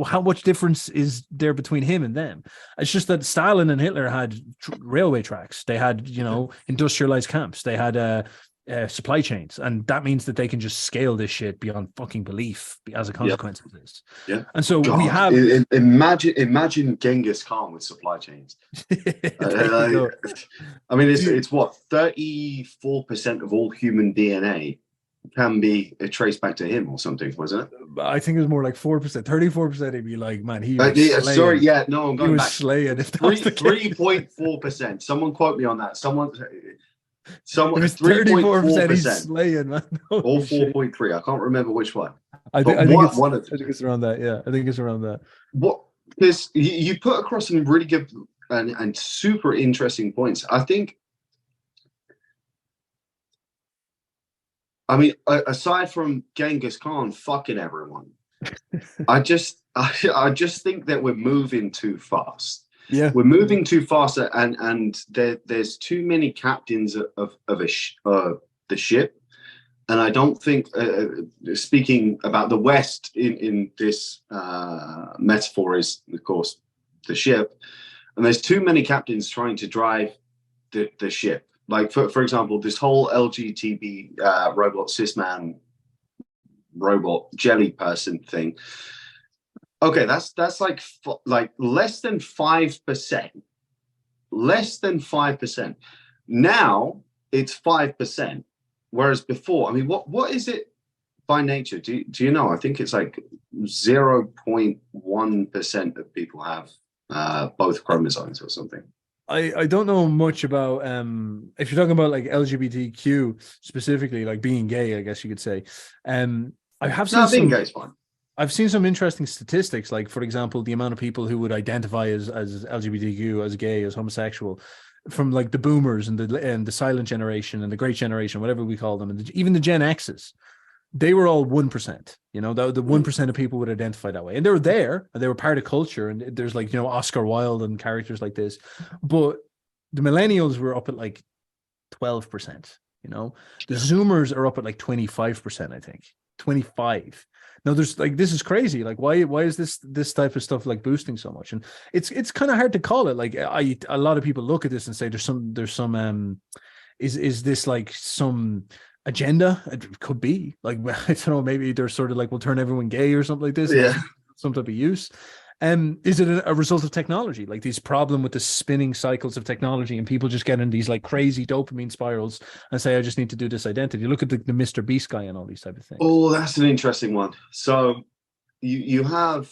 how much difference is there between him and them? It's just that Stalin and Hitler had railway tracks, they had, you know, industrialized camps, they had supply chains, and that means that they can just scale this shit beyond fucking belief as a consequence of this. And so we have imagine Genghis Khan with supply chains. I mean, it's what, 34% of all human DNA can be traced back to him or something, wasn't it? I think it was more like 4%, 34%. He'd be like, man, he was slaying. I'm going back. Slaying. If 3.4%. Someone quote me on that. Someone it was 34%. He's slaying, man. Or 4.3. I can't remember which one. I think it's around that. Yeah, I think it's around that. Because you put across some really good and super interesting points. I think, I mean, aside from Genghis Khan fucking everyone, I just think that we're moving too fast. Yeah, we're moving too fast, and there's too many captains of the ship, and I don't think, speaking about the West in this metaphor is, of course, the ship, and there's too many captains trying to drive the ship. Like for example, this whole LGTB robot cisman robot jelly person thing. Okay, that's like less than 5%. Less than 5%. Now it's 5%. Whereas before, I mean, what is it by nature? Do you know? I think it's like 0.1% of people have both chromosomes or something. I don't know much about if you're talking about like LGBTQ specifically, like being gay, I guess you could say. I have seen being gay is fine. I've seen some interesting statistics, like, for example, the amount of people who would identify as LGBTQ, as gay, as homosexual, from like the boomers and the silent generation and the great generation, whatever we call them, and even the Gen X's, they were all 1%. You know, the 1% of people would identify that way, and they were there, and they were part of culture. And there's like, you know, Oscar Wilde and characters like this, but the millennials were up at like 12%. You know, the Zoomers are up at like 25%. I think 25. Now there's like, this is crazy. Like, why is this type of stuff like boosting so much? And it's kind of hard to call it. Like, a lot of people look at this and say there's some is this like some agenda? It could be, like, I don't know, maybe they're sort of like, we'll turn everyone gay or something like this. Yeah. Some type of use. Is it a result of technology, like this problem with the spinning cycles of technology and people just getting these like crazy dopamine spirals and say, I just need to do this identity? Look at the Mr. Beast guy and all these type of things. Oh, that's an interesting one. So you have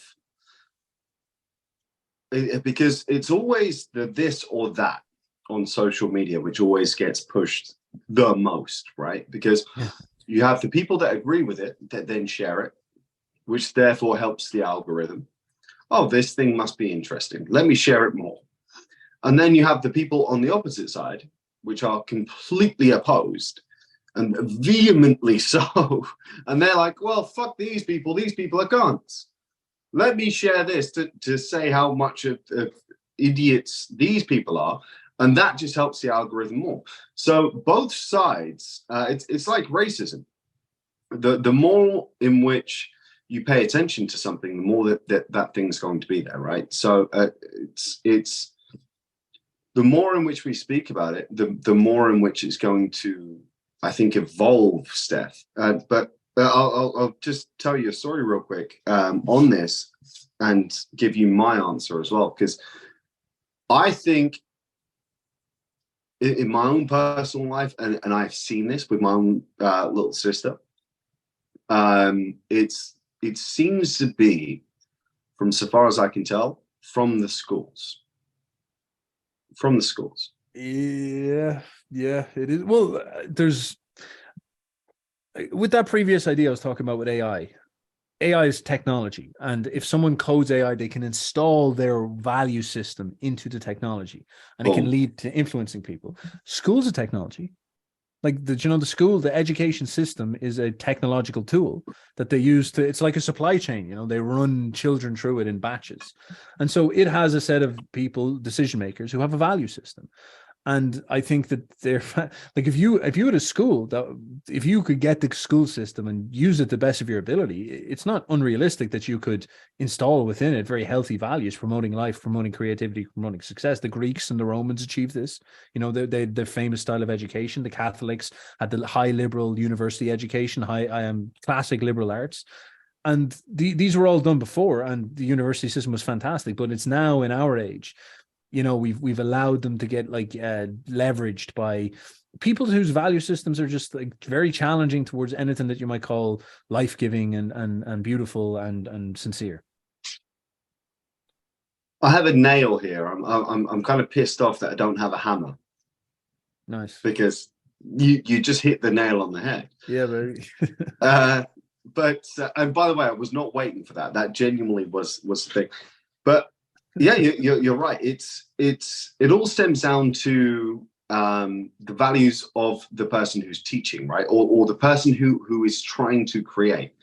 because it's always the this or that on social media, which always gets pushed the most, right? Because Yeah. you have the people that agree with it that then share it, which therefore helps the algorithm. Oh, this thing must be interesting. Let me share it more. And then you have the people on the opposite side, which are completely opposed and vehemently so. And they're like, well, fuck these people. These people are cunts. Let me share this to say how much of idiots these people are. And that just helps the algorithm more. So both sides, it's like racism. The more in which you pay attention to something, the more that thing's going to be there, right? So it's the more in which we speak about it, the more in which it's going to, I think, evolve, Steph. But I'll just tell you a story real quick on this and give you my answer as well, because I think in my own personal life, and I've seen this with my own little sister, it seems to be, from so far as I can tell, from the schools. From the schools. Yeah, it is. Well, there's with that previous idea I was talking about with AI. AI is technology, and if someone codes AI, they can install their value system into the technology, and it can lead to influencing people. Schools are technology. Like the education system is a technological tool that they use to, it's like a supply chain, they run children through it in batches. And so it has a set of people, decision makers, who have a value system. And I think that they're like, if you had a school that, if you could get the school system and use it the best of your ability, it's not unrealistic that you could install within it very healthy values, promoting life, promoting creativity, promoting success. The Greeks and the Romans achieved this. The famous style of education. The Catholics had the high liberal university education, classic liberal arts. And these were all done before, and the university system was fantastic. But it's now in our age, we've allowed them to get leveraged by people whose value systems are just like very challenging towards anything that you might call life-giving and beautiful and sincere. I have a nail here. I'm kind of pissed off that I don't have a hammer. Nice. Because you just hit the nail on the head. Yeah, very. But and by the way, I was not waiting for that. That genuinely was the thing. But yeah, you're right. It all stems down to the values of the person who's teaching, right? Or the person who is trying to create.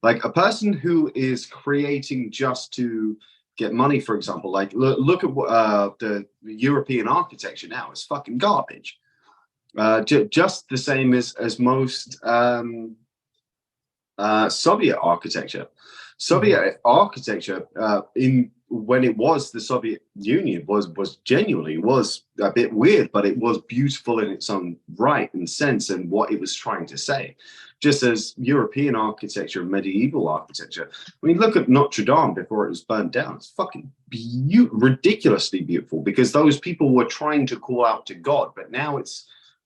Like a person who is creating just to get money, for example. Like look at the European architecture now. It's fucking garbage. Just the same as most Soviet architecture. Soviet architecture when it was the Soviet Union was genuinely a bit weird, but it was beautiful in its own right and sense and what it was trying to say. Just as European architecture and medieval architecture. When you look at Notre Dame before it was burnt down, it's fucking ridiculously beautiful, because those people were trying to call out to God, but now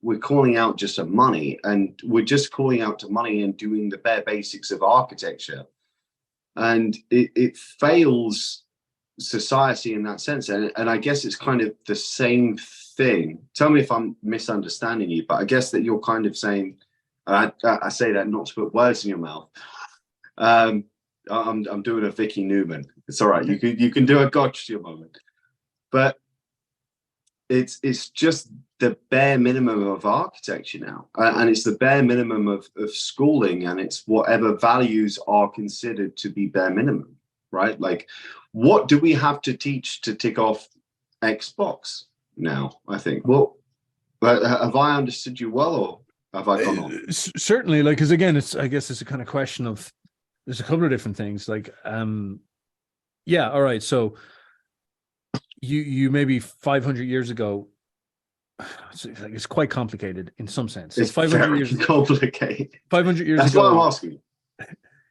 we're calling out just to money, and we're just calling out to money and doing the bare basics of architecture. And it fails society in that sense. And I guess it's kind of the same thing. Tell me if I'm misunderstanding you, but I guess that you're kind of saying, I say that not to put words in your mouth. I'm doing a Vicky Newman. It's all right. You can do a gotcha moment. But it's just the bare minimum of architecture now, and it's the bare minimum of schooling, and it's whatever values are considered to be bare minimum, right? Like, what do we have to teach to tick off Xbox now? I think. Well, have I understood you well, or have I gone on? Certainly, because again, I guess it's a kind of question of, there's a couple of different things. Like, yeah, all right, so. You maybe 500 years ago, it's quite complicated in some sense. It's 500 years complicated. 500 years That's ago. That's what I'm asking.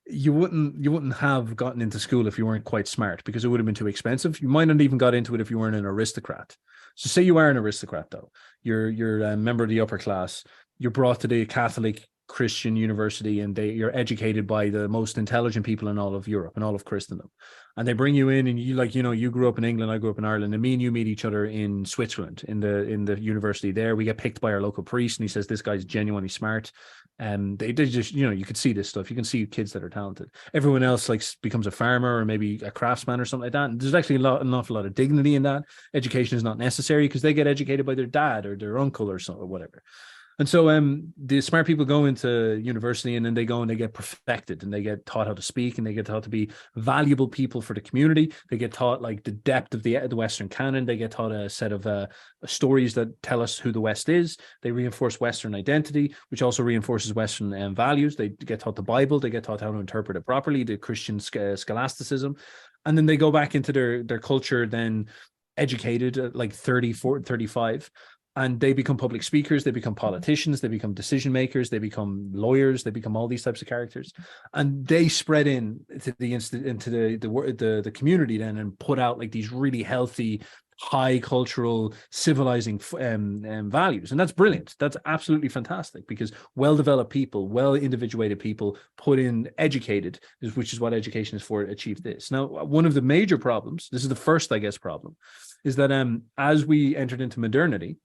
You wouldn't have gotten into school if you weren't quite smart, because it would have been too expensive. You might not even got into it if you weren't an aristocrat. So say you are an aristocrat, though. You're a member of the upper class. You're brought to the Catholic Christian university, and you're educated by the most intelligent people in all of Europe and all of Christendom. And they bring you in, and you, like, you grew up in England, I grew up in Ireland, and me and you meet each other in Switzerland in the university there. We get picked by our local priest, and he says this guy's genuinely smart. And they just, you could see this stuff. You can see kids that are talented. Everyone else like becomes a farmer or maybe a craftsman or something like that. And there's actually an awful lot of dignity in that. Education is not necessary because they get educated by their dad or their uncle or something or whatever. And so the smart people go into university, and then they go and they get perfected, and they get taught how to speak, and they get taught to be valuable people for the community. They get taught like the depth of the Western canon. They get taught a set of stories that tell us who the West is. They reinforce Western identity, which also reinforces Western values. They get taught the Bible. They get taught how to interpret it properly, the Christian scholasticism. And then they go back into their culture, then educated at like 30, 40, 35. And they become public speakers, they become politicians, they become decision makers, they become lawyers, they become all these types of characters, and they spread into the community then, and put out like these really healthy, high cultural, civilizing values. And that's brilliant. That's absolutely fantastic, because well-developed people, well-individuated people put in educated, which is what education is for, achieve this. Now, one of the major problems, this is the first, I guess, problem, is that as we entered into modernity,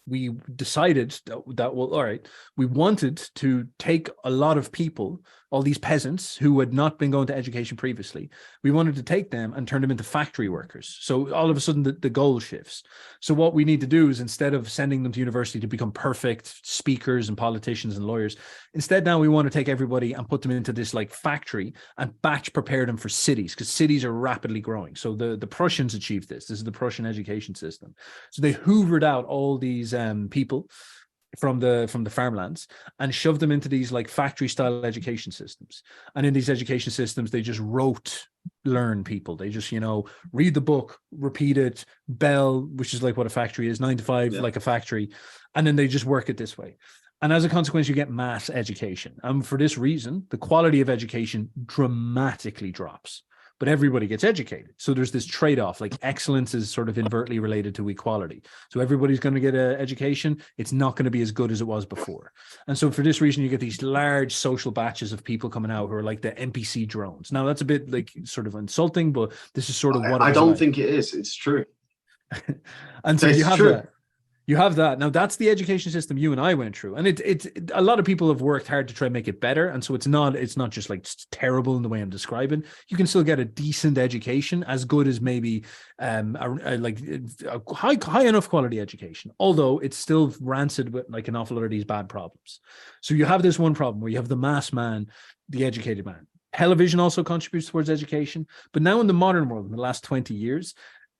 we decided that well, all right, we wanted to take a lot of people, all these peasants who had not been going to education previously, we wanted to take them and turn them into factory workers. So all of a sudden the goal shifts. So what we need to do is, instead of sending them to university to become perfect speakers and politicians and lawyers, instead now we want to take everybody and put them into this like factory and batch prepare them for cities, because cities are rapidly growing. So the Prussians achieved this. This is the Prussian education system. So they hoovered out all these people from the farmlands and shoved them into these like factory style education systems. And in these education systems, they just learn people. They just, read the book, repeat it, bell, which is like what a factory is, 9 to 5, yeah, like a factory. And then they just work it this way. And as a consequence, you get mass education. And for this reason, the quality of education dramatically drops. But everybody gets educated. So there's this trade-off, like excellence is sort of inversely related to equality. So everybody's going to get an education. It's not going to be as good as it was before. And so for this reason, you get these large social batches of people coming out who are like the NPC drones. Now that's a bit like sort of insulting, but this is sort of what I don't think it is. It's true. And so you have that. You have that. Now that's the education system you and I went through. And it's a lot of people have worked hard to try and make it better. And so it's not just like terrible in the way I'm describing. You can still get a decent education, as good as maybe like a high enough quality education, although it's still rancid with like an awful lot of these bad problems. So you have this one problem where you have the mass man, the educated man. Television also contributes towards education. But now in the modern world, in the last 20 years,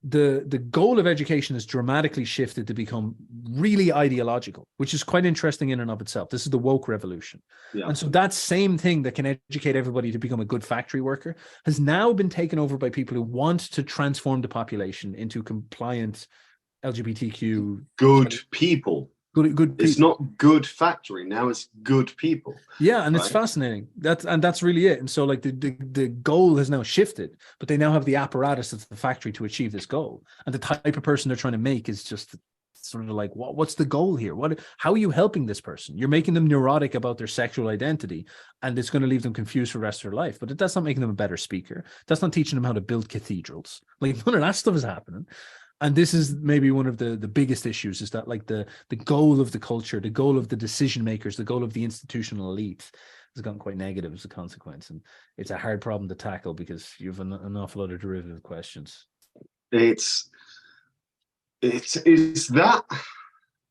the goal of education has dramatically shifted to become really ideological, which is quite interesting in and of itself. This is the woke revolution. Yeah. And so that same thing that can educate everybody to become a good factory worker has now been taken over by people who want to transform the population into compliant LGBTQ. Good people. Good people. It's not good factory now, it's good people. Yeah, and right? It's fascinating. That's really it. And so like the goal has now shifted, but they now have the apparatus of the factory to achieve this goal. And the type of person they're trying to make is just sort of like, what's the goal here? How are you helping this person? You're making them neurotic about their sexual identity, and it's going to leave them confused for the rest of their life. But that's not making them a better speaker. That's not teaching them how to build cathedrals. Like none of that stuff is happening. And this is maybe one of the biggest issues, is that like the goal of the culture, the goal of the decision makers, the goal of the institutional elite has gotten quite negative as a consequence. And it's a hard problem to tackle because you have an awful lot of derivative questions. It's that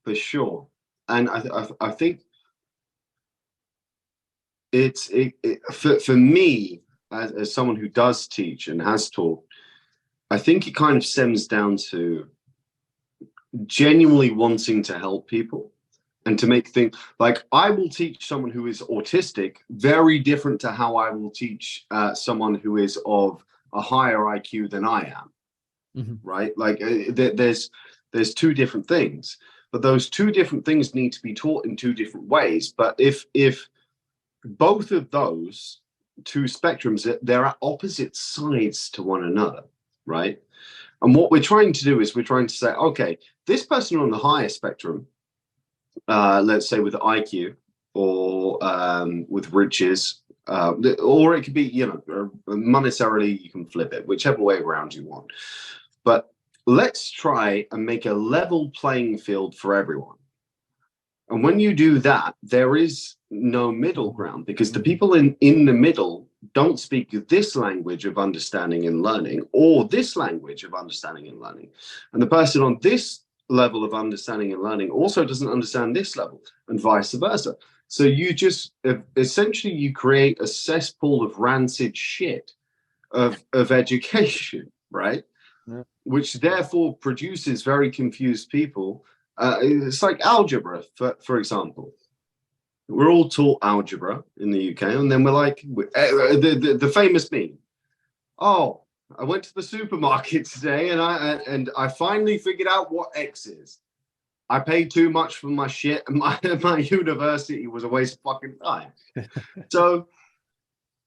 for sure. And I think for me, as someone who does teach and has taught, I think it kind of stems down to genuinely wanting to help people and to make things like, I will teach someone who is autistic very different to how I will teach someone who is of a higher IQ than I am. Mm-hmm. Right? Like there's two different things, but those two different things need to be taught in two different ways. But if both of those two spectrums, they're at opposite sides to one another. Right. And what we're trying to do is we're trying to say, okay, this person on the higher spectrum, let's say with IQ, or with riches, or it could be, monetarily, you can flip it, whichever way around you want. But let's try and make a level playing field for everyone. And when you do that, there is no middle ground, because the people in the middle don't speak this language of understanding and learning, or this language of understanding and learning. And the person on this level of understanding and learning also doesn't understand this level, and vice versa. So you just essentially you create a cesspool of rancid shit of education, right? Yeah. Which therefore produces very confused people. It's like algebra, for example. We're all taught algebra in the UK, and then we're like, the famous meme. Oh, I went to the supermarket today, and I finally figured out what X is. I paid too much for my shit, and my university was a waste of fucking time. So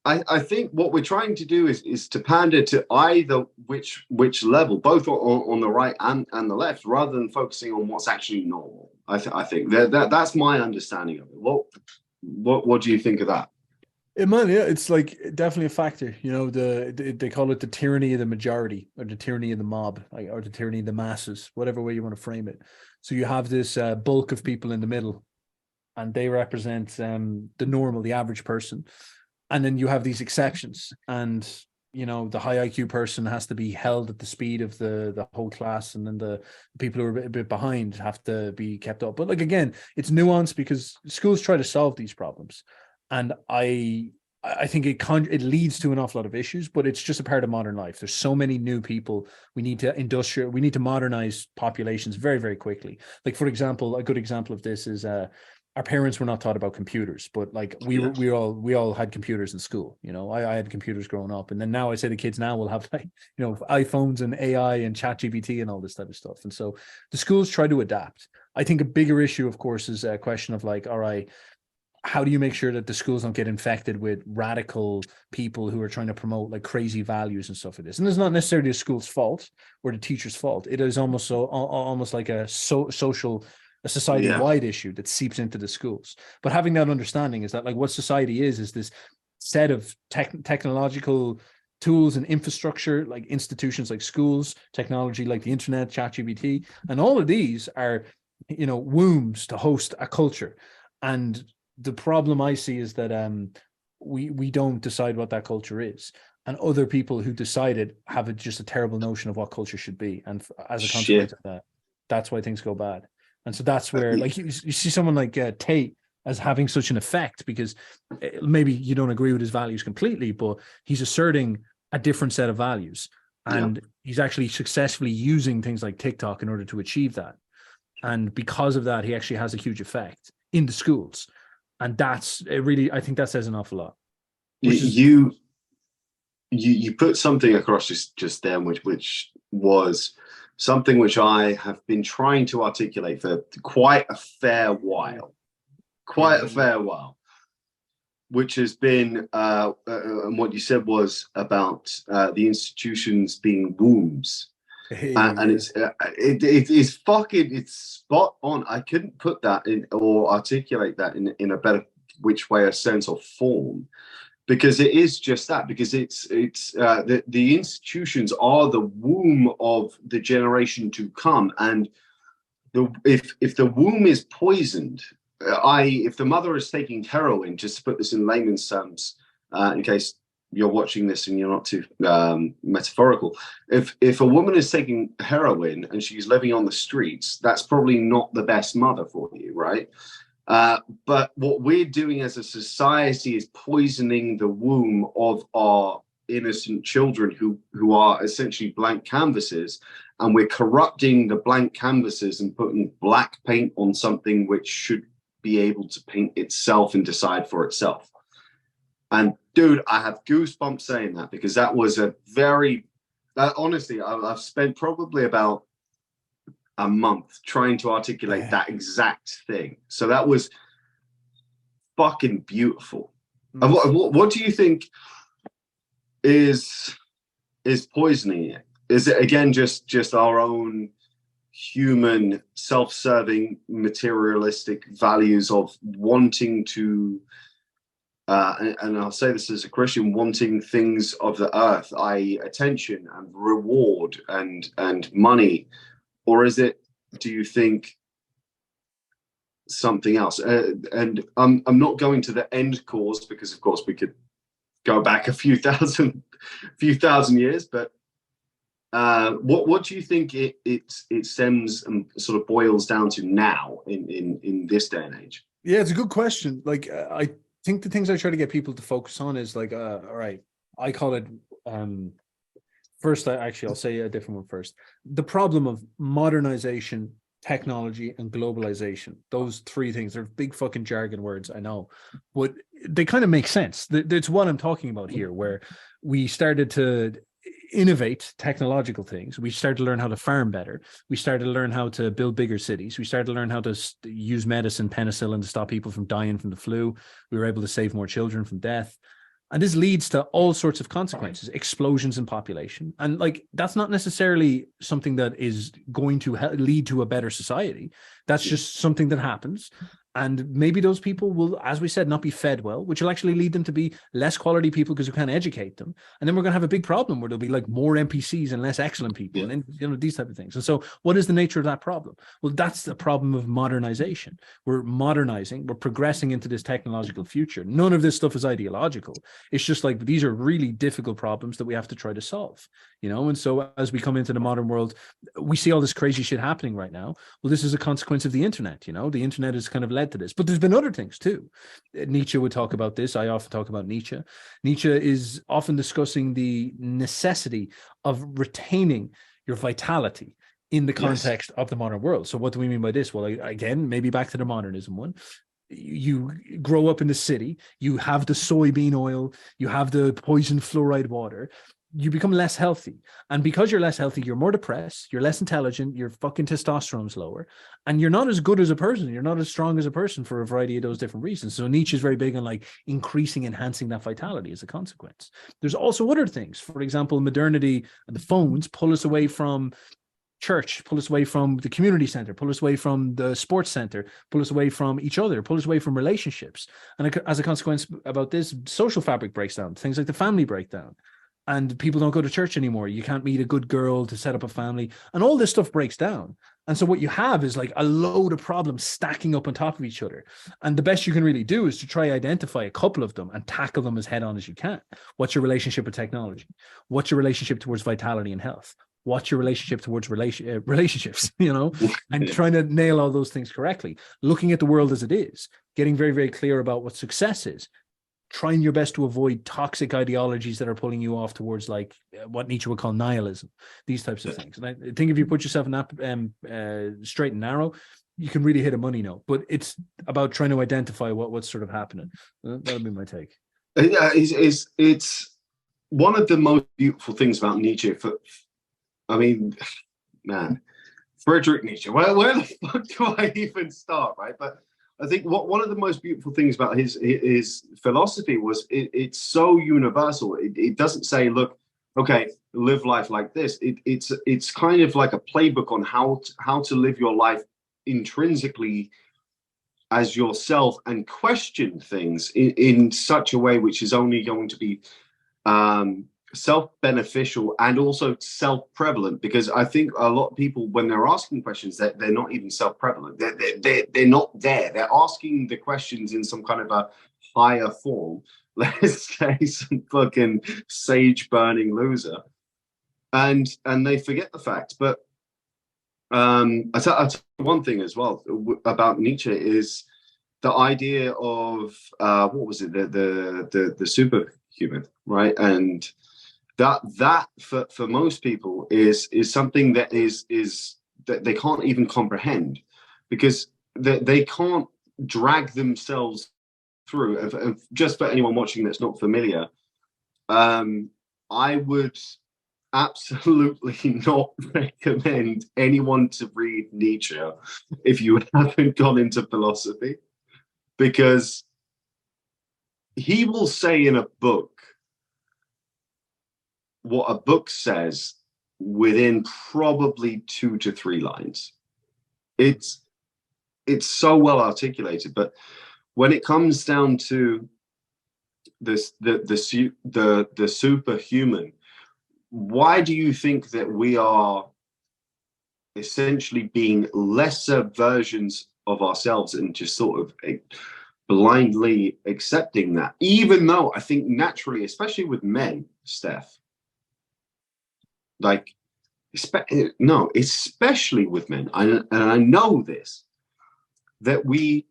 I think what we're trying to do is to pander to either which level, both on the right and the left, rather than focusing on what's actually normal. I think that's my understanding of it. What do you think of that? Man, yeah, it's like definitely a factor. They call it the tyranny of the majority, or the tyranny of the mob, or the tyranny of the masses, whatever way you want to frame it. So you have this bulk of people in the middle, and they represent the normal, the average person. And then you have these exceptions, and the high IQ person has to be held at the speed of the whole class, and then the people who are a bit behind have to be kept up. But like, again, it's nuanced, because schools try to solve these problems, and I think it leads to an awful lot of issues, but it's just a part of modern life. There's so many new people. We need to modernize populations very, very quickly. Like, for example, a good example of this is our parents were not taught about computers, but like we all had computers in school. I had computers growing up, and then now I say the kids now will have iPhones and AI and ChatGPT and all this type of stuff. And so the schools try to adapt. I think a bigger issue, of course, is a question of like, all right, how do you make sure that the schools don't get infected with radical people who are trying to promote like crazy values and stuff like this? And it's not necessarily the school's fault or the teacher's fault. It is almost like a society-wide issue that seeps into the schools. But having that understanding is that like what society is this set of technological tools and infrastructure, like institutions like schools, technology like the internet, ChatGPT, and all of these are wombs to host a culture. And the problem I see is that we don't decide what that culture is, and other people who decide it have just a terrible notion of what culture should be, and as a consequence of that, that's why things go bad. And so that's where, like, you see someone like Tate as having such an effect, because maybe you don't agree with his values completely, but he's asserting a different set of values, and he's actually successfully using things like TikTok in order to achieve that. And because of that, he actually has a huge effect in the schools. And that's really, I think that says an awful lot. You put something across just then, which was something which I have been trying to articulate for quite a fair while, which has been, and what you said was about the institutions being wombs. And it's spot on. I couldn't put that in or articulate that in a better which way, a sense or form, because it is just that. Because it's the institutions are the womb of the generation to come, and if the womb is poisoned, i.e., if the mother is taking heroin, just to put this in layman's terms, in case you're watching this and you're not too metaphorical, if a woman is taking heroin and she's living on the streets, that's probably not the best mother for you, right? But what we're doing as a society is poisoning the womb of our innocent children who are essentially blank canvases, and we're corrupting the blank canvases and putting black paint on something which should be able to paint itself and decide for itself. And dude, I have goosebumps saying that, because that was a very, honestly, I've spent probably about a month trying to articulate that exact thing. So that was fucking beautiful. And what do you think is poisoning it? Is it again just our own human, self-serving, materialistic values of wanting to, and I'll say this as a Christian, wanting things of the earth, i.e., attention and reward and money, or is it, do you think, something else? And I'm not going to the end cause, because of course we could go back a few thousand years, but what do you think it stems and sort of boils down to now in this day and age? Yeah, it's a good question. Like, I think the things I try to get people to focus on is like, all right, I call it, first, I'll say a different one first. The problem of modernization, technology, and globalization. Those three things, they're big fucking jargon words, I know, but they kind of make sense. It's what I'm talking about here, where we started to innovate technological things. We started to learn how to farm better. We started to learn how to build bigger cities. We started to learn how to use medicine, penicillin, to stop people from dying from the flu. We were able to save more children from death. And this leads to all sorts of consequences, explosions in population. And like, that's not necessarily something that is going to lead to a better society. That's just something that happens. And maybe those people will, as we said, not be fed well, which will actually lead them to be less quality people because we can't educate them. And then we're going to have a big problem where there'll be like more NPCs and less excellent people, and these type of things. And so what is the nature of that problem? Well, that's the problem of modernization. We're modernizing, we're progressing into this technological future. None of this stuff is ideological. It's just like, these are really difficult problems that we have to try to solve, And so as we come into the modern world, we see all this crazy shit happening right now. Well, this is a consequence of the internet. The internet has kind of led to this, but there's been other things too. Nietzsche would talk about this. I often talk about Nietzsche. Nietzsche is often discussing the necessity of retaining your vitality in the context of the modern world. So what do we mean by this? Well, again, maybe back to the modernism one. You grow up in the city, you have the soybean oil, you have the poison fluoride water, you become less healthy. And because you're less healthy, you're more depressed, you're less intelligent, your fucking testosterone's lower, and you're not as good as a person, you're not as strong as a person for a variety of those different reasons. So Nietzsche is very big on like enhancing that vitality as a consequence. There's also other things. For example, modernity and the phones pull us away from church, pull us away from the community center, pull us away from the sports center, pull us away from each other, pull us away from relationships. And as a consequence about this, social fabric breaks down, things like the family break down. And people don't go to church anymore. You can't meet a good girl to set up a family. And all this stuff breaks down. And so what you have is like a load of problems stacking up on top of each other. And the best you can really do is to try identify a couple of them and tackle them as head on as you can. What's your relationship with technology? What's your relationship towards vitality and health? What's your relationship towards relationships, and trying to nail all those things correctly. Looking at the world as it is, getting very, very clear about what success is. Trying your best to avoid toxic ideologies that are pulling you off towards like what Nietzsche would call nihilism, these types of things. And I think if you put yourself in that straight and narrow, you can really hit a money note. But it's about trying to identify what's sort of happening. That'll be my take. Yeah, it's one of the most beautiful things about Nietzsche. Friedrich Nietzsche. Where the fuck do I even start, right? But I think one of the most beautiful things about his philosophy was it's so universal. It doesn't say, look, okay, live life like this. It's kind of like a playbook on how to live your life intrinsically as yourself and question things in such a way which is only going to be self-beneficial and also self-prevalent, because I think a lot of people, when they're asking questions, that they're not even self-prevalent. They're not there. They're asking the questions in some kind of a higher form. Let's say some fucking sage burning loser, and they forget the fact. But I tell you one thing as well about Nietzsche is the idea of what was it, the superhuman, right? And that for most people is something that is that they can't even comprehend, because they can't drag themselves through. And just for anyone watching that's not familiar, I would absolutely not recommend anyone to read Nietzsche if you haven't gone into philosophy, because he will say in a book what a book says within probably 2 to 3 lines. It's so well articulated, but when it comes down to this, the superhuman, why do you think that we are essentially being lesser versions of ourselves and just sort of blindly accepting that? Even though I think naturally, especially with men, Steph, like, no, especially with men, and I know this, that we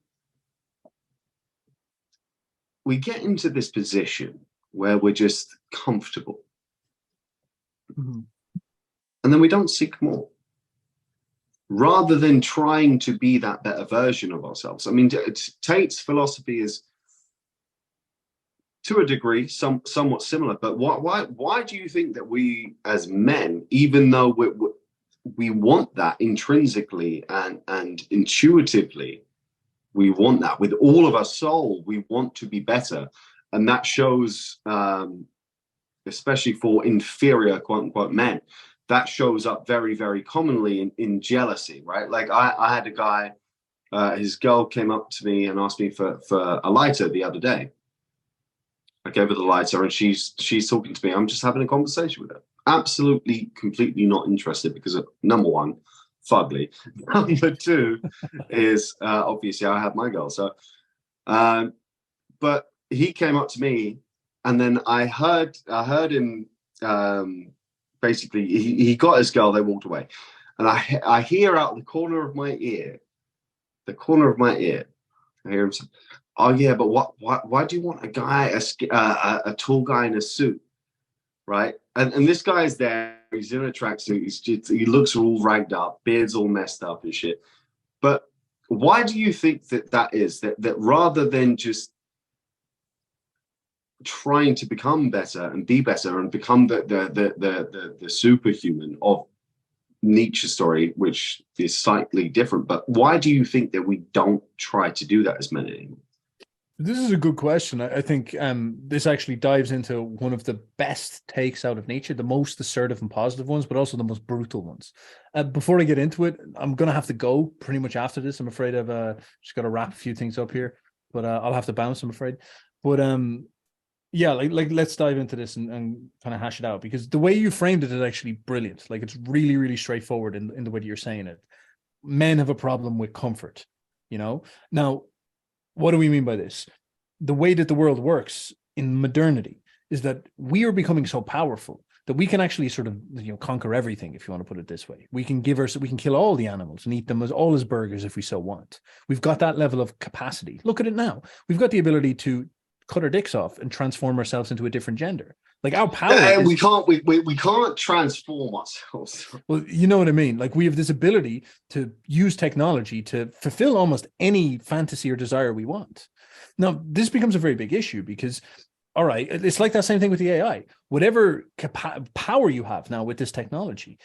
get into this position where we're just comfortable. Mm-hmm. And then we don't seek more, rather than trying to be that better version of ourselves. I mean, Tate's philosophy is, to a degree, somewhat similar. But why do you think that we, as men, even though we want that intrinsically and intuitively, we want that with all of our soul, we want to be better, and that shows, especially for inferior, quote unquote, men, that shows up very, very commonly in jealousy, right? Like I had a guy, his girl came up to me and asked me for a lighter the other day. I gave her the lighter, and she's talking to me. I'm just having a conversation with her. Absolutely, completely not interested, because number one, fugly. Number two is obviously I have my girl. So, but he came up to me, and then I heard him. Basically, he got his girl. They walked away, and I hear out the corner of my ear, I hear him say, "Oh yeah, but why do you want a guy, a tall guy in a suit, right?" And this guy's there. He's in a tracksuit. He looks all ragged up, beard's all messed up and shit. But why do you think that is? That rather than just trying to become better and be better and become the superhuman of Nietzsche's story, which is slightly different, but why do you think that we don't try to do that as men anymore? This is a good question. I think this actually dives into one of the best takes out of Nietzsche, the most assertive and positive ones, but also the most brutal ones. Before I get into it, I'm going to have to go pretty much after this. I'm afraid I've just got to wrap a few things up here, but I'll have to bounce, I'm afraid. But yeah, like let's dive into this and kind of hash it out, because the way you framed it is actually brilliant. Like, it's really, really straightforward in the way that you're saying it. Men have a problem with comfort, Now, what do we mean by this? The way that the world works in modernity is that we are becoming so powerful that we can actually sort of, conquer everything, if you want to put it this way. We can kill all the animals and eat them all as burgers if we so want. We've got that level of capacity. Look at it now. We've got the ability to cut our dicks off and transform ourselves into a different gender. Like, our power we can't transform ourselves. Well, you know what I mean? Like, we have this ability to use technology to fulfill almost any fantasy or desire we want. Now, this becomes a very big issue because, all right, it's like that same thing with the AI. Whatever power you have now with this technology,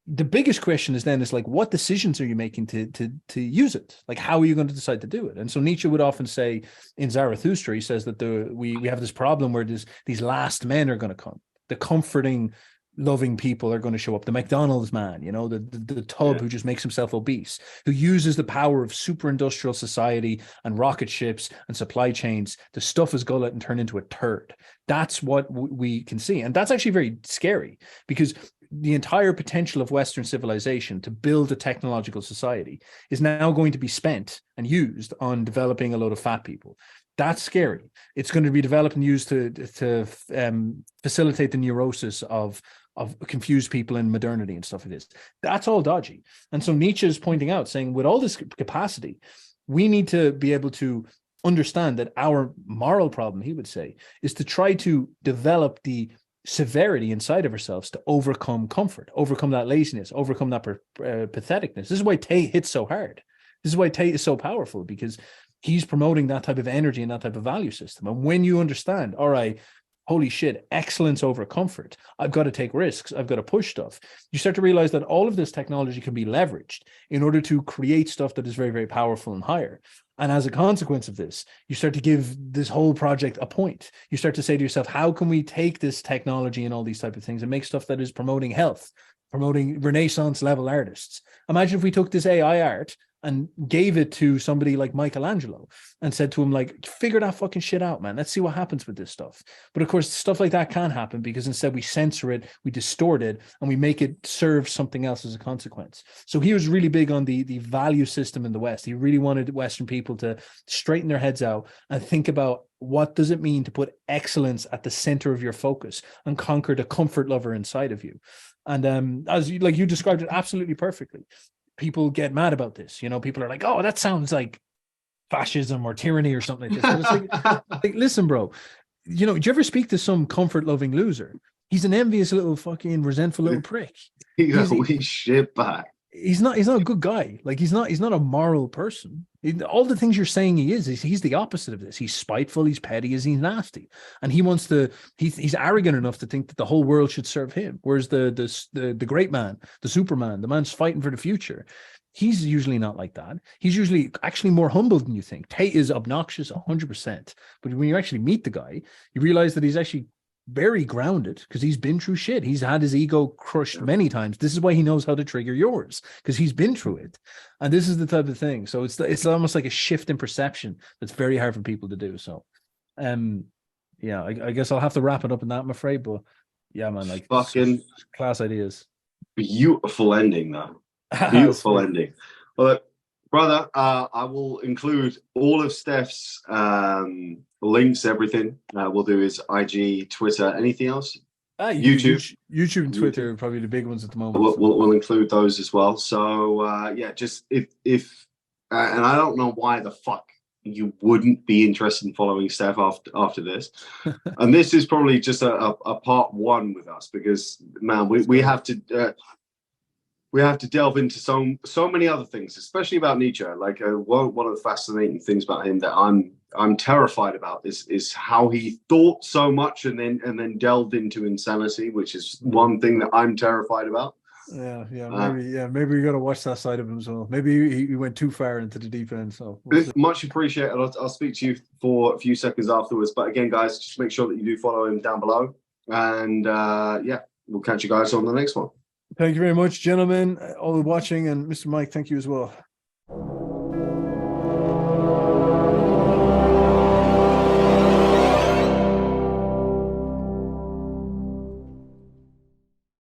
the biggest question is like, what decisions are you making to use it? Like, how are you going to decide to do it? And so Nietzsche would often say in Zarathustra, he says that we have this problem where these last men are going to come. The comforting, loving people are going to show up. The McDonald's man, the tub who just makes himself obese, who uses the power of super industrial society and rocket ships and supply chains to stuff his gullet and turn into a turd. That's what we can see. And that's actually very scary, because the entire potential of Western civilization to build a technological society is now going to be spent and used on developing a load of fat people. That's scary. It's going to be developed and used to facilitate the neurosis of confused people in modernity and stuff like this. That's all dodgy. And so Nietzsche is pointing out, saying, with all this capacity, we need to be able to understand that our moral problem, he would say, is to try to develop the severity inside of ourselves to overcome comfort, overcome that laziness, overcome that patheticness. This is why Tate hits so hard. This is why Tate is so powerful, because he's promoting that type of energy and that type of value system. And when you understand, all right, holy shit, excellence over comfort, I've got to take risks, I've got to push stuff, you start to realize that all of this technology can be leveraged in order to create stuff that is very, very powerful and higher. And as a consequence of this, you start to give this whole project a point. You start to say to yourself, how can we take this technology and all these type of things and make stuff that is promoting health, promoting Renaissance level artists. Imagine if we took this AI art and gave it to somebody like Michelangelo and said to him, like, figure that fucking shit out, man. Let's see what happens with this stuff. But of course, stuff like that can't happen because instead we censor it, we distort it, and we make it serve something else as a consequence. So he was really big on the value system in the West. He really wanted Western people to straighten their heads out and think about what does it mean to put excellence at the center of your focus and conquer the comfort lover inside of you. And as you, like you described it absolutely perfectly. People get mad about this. You know, people are like, oh, that sounds like fascism or tyranny or something like this. But it's like, listen, bro, you know, do you ever speak to some comfort loving loser? He's an envious little fucking resentful little prick. We shit back. He's not a good guy. Like he's not a moral person. All the things you're saying he's the opposite of this. He's spiteful, he's petty, he's nasty. And he wants to, he's arrogant enough to think that the whole world should serve him. Whereas the great man, the Superman, the man's fighting for the future, he's usually not like that. He's usually actually more humble than you think. Tate is obnoxious 100%. But when you actually meet the guy, you realize that he's actually very grounded because he's been through shit. He's had his ego crushed many times. This is why he knows how to trigger yours, because he's been through it. And this is the type of thing. So it's almost like a shift in perception that's very hard for people to do. So yeah, I guess I'll have to wrap it up in that, I'm afraid. But yeah, man, like fucking class ideas. Beautiful ending though. Beautiful ending. Well, brother, I will include all of Steph's links, everything. We'll do his IG, Twitter, anything else? YouTube and Twitter are probably the big ones at the moment. We'll include those as well. So yeah, just if and I don't know why the fuck you wouldn't be interested in following Steph after this. And this is probably just a part one with us because man, we have to. We have to delve into so many other things, especially about Nietzsche. Like one of the fascinating things about him that I'm terrified about is how he thought so much and then delved into insanity, which is one thing that I'm terrified about. Maybe we got to watch that side of him as well. Maybe he went too far into the deep end. So much appreciated. I'll speak to you for a few seconds afterwards. But again, guys, just make sure that you do follow him down below. And yeah, we'll catch you guys on the next one. Thank you very much, gentlemen, all watching, and Mr. Mike, thank you as well.